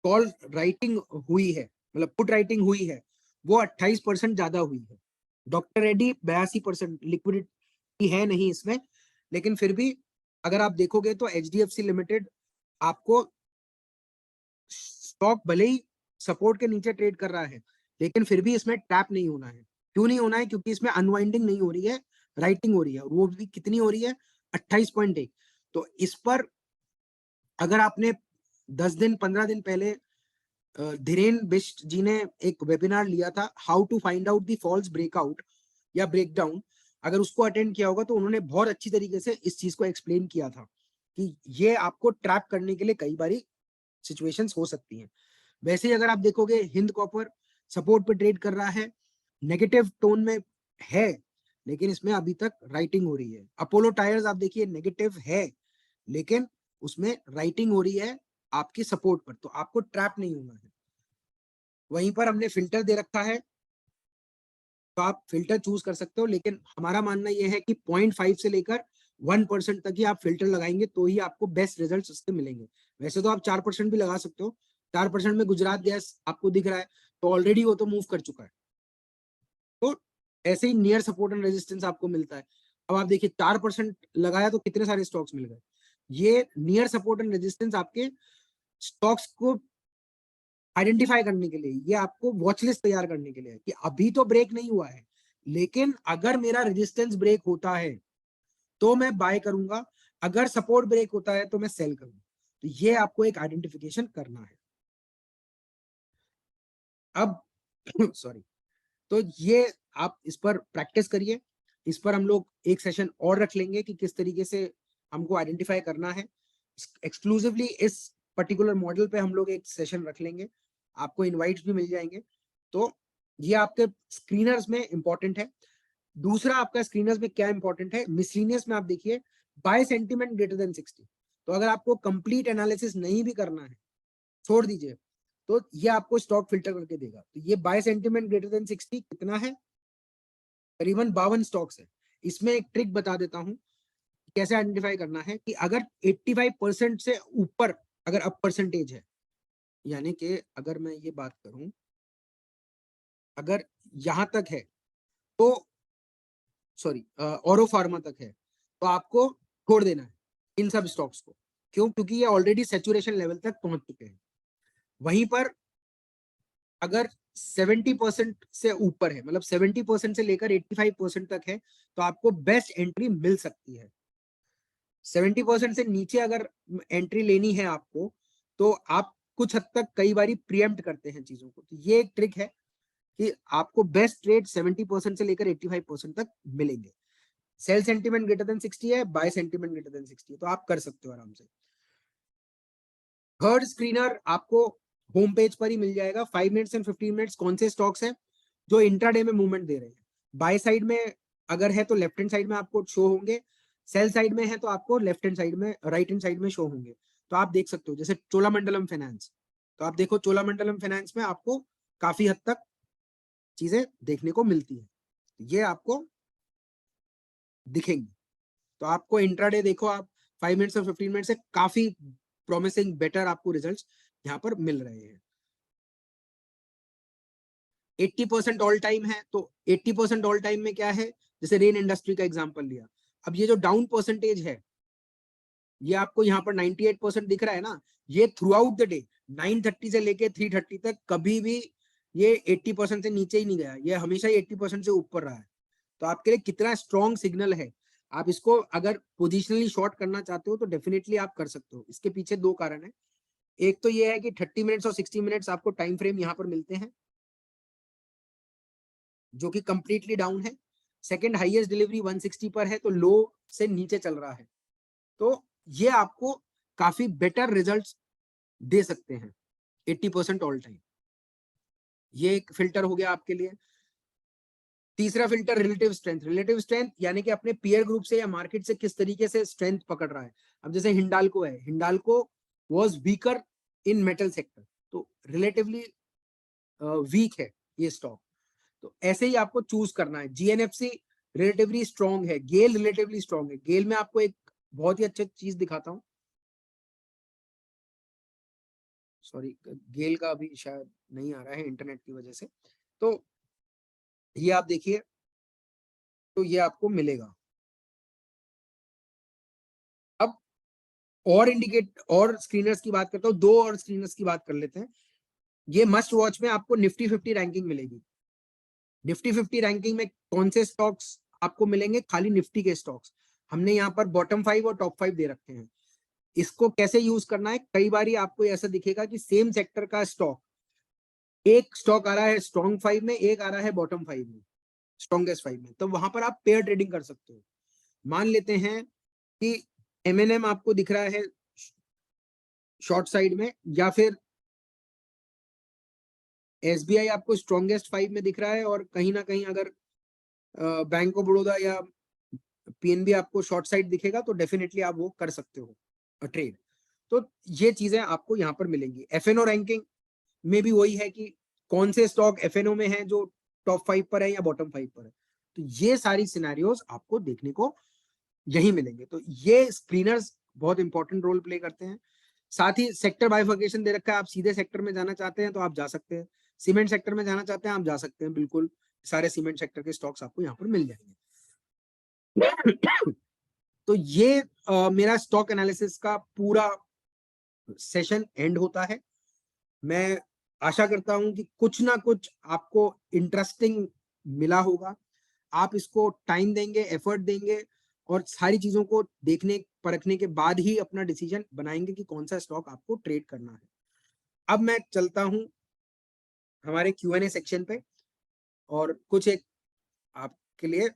कॉल राइटिंग हुई है, मतलब पुट राइटिंग हुई है, वो 28% ज्यादा हुई है। डॉक्टर रेड्डी 82%, लिक्विडिटी है नहीं इसमें, लेकिन फिर भी अगर आप देखोगे तो एचडीएफसी लिमिटेड आपको स्टॉक भले ही सपोर्ट के नीचे ट्रेड कर रहा है, लेकिन फिर भी इसमें ट्रैप नहीं होना है। क्यों नहीं होना है? क्योंकि इसमें अनवाइंडिंग नहीं हो रही है, राइटिंग हो रही है। वो भी कितनी हो रही है? 28.1। तो इस पर अगर आपने 10 दिन 15 दिन पहले धीरेन बिष्ट जी ने एक वेबिनार लिया था, how to find out the false breakout या ब्रेकडाउन, अगर उसको अटेंड किया होगा तो उन्होंने बहुत अच्छी तरीके से इस चीज को एक्सप्लेन किया था कि ये आपको ट्रैप करने के लिए कई बारी सिचुएशंस हो सकती हैं। वैसे ही अगर आप देखोगे हिंद कॉपर सपोर्ट पे ट्रेड कर रहा है, नेगेटिव टोन में है, लेकिन इसमें अभी तक राइटिंग हो रही है। अपोलो टायर्स आप देखिए नेगेटिव है, लेकिन उसमें राइटिंग हो रही है आपकी सपोर्ट पर, तो आपको ट्रैप नहीं होना है। वहीं पर हमने फिल्टर दे रखा है, तो आप फिल्टर चूज कर सकते हो, लेकिन हमारा मानना यह है कि 0.5 से लेकर 1% तक ही आप फिल्टर लगाएंगे तो ही आपको बेस्ट रिजल्ट उससे मिलेंगे। वैसे तो आप 4% भी लगा सकते हो। 4% में गुजरात गैस आपको दिख रहा है, तो ऑलरेडी वो तो मूव कर चुका है। तो ऐसे ही नियर सपोर्ट एंड रेजिस्टेंस आपको मिलता है। अब आप देखिए 4% लगाया तो कितने सारे स्टॉक्स मिल गए। ये नियर सपोर्ट एंड रेजिस्टेंस आपके स्टॉक्स को आइडेंटिफाई करने के लिए, ये आपको वॉच लिस्ट तैयार करने के लिए है कि अभी तो ब्रेक नहीं हुआ है, लेकिन अगर मेरा रेजिस्टेंस ब्रेक होता है तो मैं बाय करूंगा, अगर सपोर्ट ब्रेक होता है तो मैं सेल करूंगा। तो ये आपको एक आइडेंटिफिकेशन करना है। अब सॉरी, तो ये आप इस पर प्रैक्टिस करिए। इस पर हम लोग एक सेशन और रख लेंगे कि किस तरीके से हमको आइडेंटिफाई करना है। एक्सक्लूसिवली इस पर्टिकुलर मॉडल पे हम लोग एक सेशन रख लेंगे, आपको इनवाइट्स भी मिल जाएंगे। तो ये आपके स्क्रीनर्स में इंपॉर्टेंट है। दूसरा आपका स्क्रीनर्स में क्या इंपॉर्टेंट है, मिसलिनियस में आप देखिए बाय सेंटिमेंट ग्रेटर देन 60। तो अगर आपको कंप्लीट एनालिसिस नहीं भी करना है, छोड़ दीजिए, तो ये आपको स्टॉक फिल्टर करके देगा। तो ये बाय सेंटिमेंट ग्रेटर देन 60 कितना है, करीबन 52 स्टॉक्स है। इसमें एक ट्रिक बता देता हूं कैसे आइडेंटिफाई करना है कि अगर 85% से ऊपर अगर अप परसेंटेज है, यानी कि अगर मैं ये बात करूं, अगर यहां तक है तो सॉरी औरो फार्मा तक है, तो आपको छोड़ देना है इन सब स्टॉक्स को। क्यों? क्योंकि ये ऑलरेडी सैचुरेशन लेवल तक पहुंच चुके हैं। वहीं पर अगर 70% से ऊपर है, मतलब 70% से लेकर 85% तक है, तो आपको बेस्ट एंट्री मिल सकती है। 70% से नीचे अगर एंट्री लेनी है आपको, तो आप कुछ हद तक कई बार प्रीएम्प्ट करते हैं चीजों को। तो ये एक ट्रिक है कि आपको बेस्ट ट्रेड 70% से लेकर 85% तक मिलेंगे। सेल सेंटीमेंट ग्रेटर देन 60 है, बाय सेंटीमेंट ग्रेटर देन 60 है, तो आप कर सकते हो आराम से। थर्ड स्क्रीनर आपको होम पेज पर ही मिल जाएगा। 5 मिनट्स एंड 15 मिनट्स कौन से स्टॉक्स हैं जो इंट्राडे में मूवमेंट दे रहे हैं। बाय साइड में अगर है तो लेफ्ट हैंड साइड में आपको शो होंगे, सेल साइड में है तो आपको लेफ्ट हैंड साइड में, राइट हैंड साइड में शो होंगे। तो आप देख सकते हो जैसे चोलामंडलम फाइनेंस, तो आप देखो चोलामंडलम फाइनेंस में आपको काफी हद तक चीजें देखने को मिलती है, ये आपको दिखेंगी। तो आपको इंट्राडे देखो, आप 5 मिनट्स और 15 मिनट से काफी प्रॉमिसिंग बेटर आपको रिजल्ट्स यहाँ पर मिल रहे हैं। 80% ऑल टाइम है, तो 80% ऑल टाइम में क्या है, जैसे रेन इंडस्ट्री का एग्जांपल लिया। अब ये जो डाउन परसेंटेज है, ये आपको यहाँ पर 98% दिख रहा है ना, ये थ्रू आउट द डे 9:30 से लेके 3:30 तक कभी भी ये 80% से नीचे ही नहीं गया, ये हमेशा ही 80% से ऊपर रहा है। तो आपके लिए कितना स्ट्रॉन्ग सिग्नल है। आप इसको अगर पोजिशनली शॉर्ट करना चाहते हो तो डेफिनेटली आप कर सकते हो। इसके पीछे दो कारण है। एक तो ये है कि 30 मिनट्स और 60 मिनट्स आपको टाइम फ्रेम यहाँ पर मिलते हैं जो कि कंप्लीटली डाउन है। सेकंड, हाईएस्ट डिलीवरी 160 पर है, तो लो से नीचे चल रहा है। तो ये आपको काफी बेटर रिजल्ट्स दे सकते हैं 80% ऑल टाइम। ये एक फिल्टर हो गया आपके लिए। तीसरा filter relative strength. Relative strength यानी कि अपने पीयर ग्रुप से या मार्केट से किस तरीके से स्ट्रेंथ पकड़ रहा है। अब जैसे हिंडाल्को है, Hindalco was weaker in metal sector, तो रिलेटिवली वीक है ये स्टॉक। तो ऐसे ही आपको चूज करना है। जीएनएफसी रिलेटिवली स्ट्रॉन्ग है, गेल रिलेटिवली स्ट्रॉन्ग है। गेल में आपको एक बहुत ही अच्छा चीज दिखाता हूँ, सॉरी गेल का अभी शायद नहीं आ रहा है इंटरनेट की वजह से। तो ये आप देखिए, तो ये आपको मिलेगा। अब और इंडिकेट और स्क्रीनर्स की बात करता हूँ, दो और स्क्रीनर्स की बात कर लेते हैं। ये मस्ट वॉच में आपको निफ्टी 50 रैंकिंग मिलेगी। निफ्टी 50 रैंकिंग में कौन से स्टॉक्स आपको मिलेंगे, खाली निफ्टी के स्टॉक्स। हमने यहाँ पर बॉटम 5 और टॉप 5 दे रखे हैं। इसको कैसे यूज करना है, कई बार आपको ऐसा दिखेगा कि सेम सेक्टर का स्टॉक, एक स्टॉक आ रहा है स्ट्रॉन्ग 5 में, एक आ रहा है बॉटम 5 में, स्ट्रॉन्गेस्ट 5 में, तो वहां पर आप पेयर ट्रेडिंग कर सकते हो। मान लेते हैं कि एमएनएम आपको दिख रहा है शॉर्ट साइड में, या फिर एसबीआई आपको स्ट्रॉन्गेस्ट 5 में दिख रहा है, और कहीं ना कहीं अगर बैंक ऑफ बड़ौदा या पीएनबी आपको शॉर्ट साइड दिखेगा, तो डेफिनेटली आप वो कर सकते हो ट्रेड। तो ये चीजें आपको यहाँ पर मिलेंगी। एफएनओ रैंकिंग में भी वही है कि कौन से स्टॉक एफएनओ में है जो टॉप 5 पर है या बॉटम 5 पर है। तो ये सारी सिनेरियोज आपको देखने को यही मिलेंगे। तो ये स्क्रीनर्स बहुत इंपॉर्टेंट रोल प्ले करते हैं। साथ ही सेक्टर बाइफर्केशन दे रखा है, आप सीधे सेक्टर में जाना चाहते हैं तो आप जा सकते हैं, सीमेंट सेक्टर में जाना चाहते हैं आप जा सकते हैं, बिल्कुल सारे सीमेंट सेक्टर के स्टॉक्स आपको यहाँ पर मिल जाएंगे। तो ये मेरा स्टॉक एनालिसिस का पूरा सेशन एंड होता है। मैं आशा करता हूं कि कुछ ना कुछ आपको इंटरेस्टिंग मिला होगा। आप इसको टाइम देंगे, एफर्ट देंगे, और सारी चीजों को देखने परखने के बाद ही अपना डिसीजन बनाएंगे कि कौन सा स्टॉक आपको ट्रेड करना है। अब मैं चलता हूं हमारे Q&A सेक्शन पे, और कुछ एक आपके लिए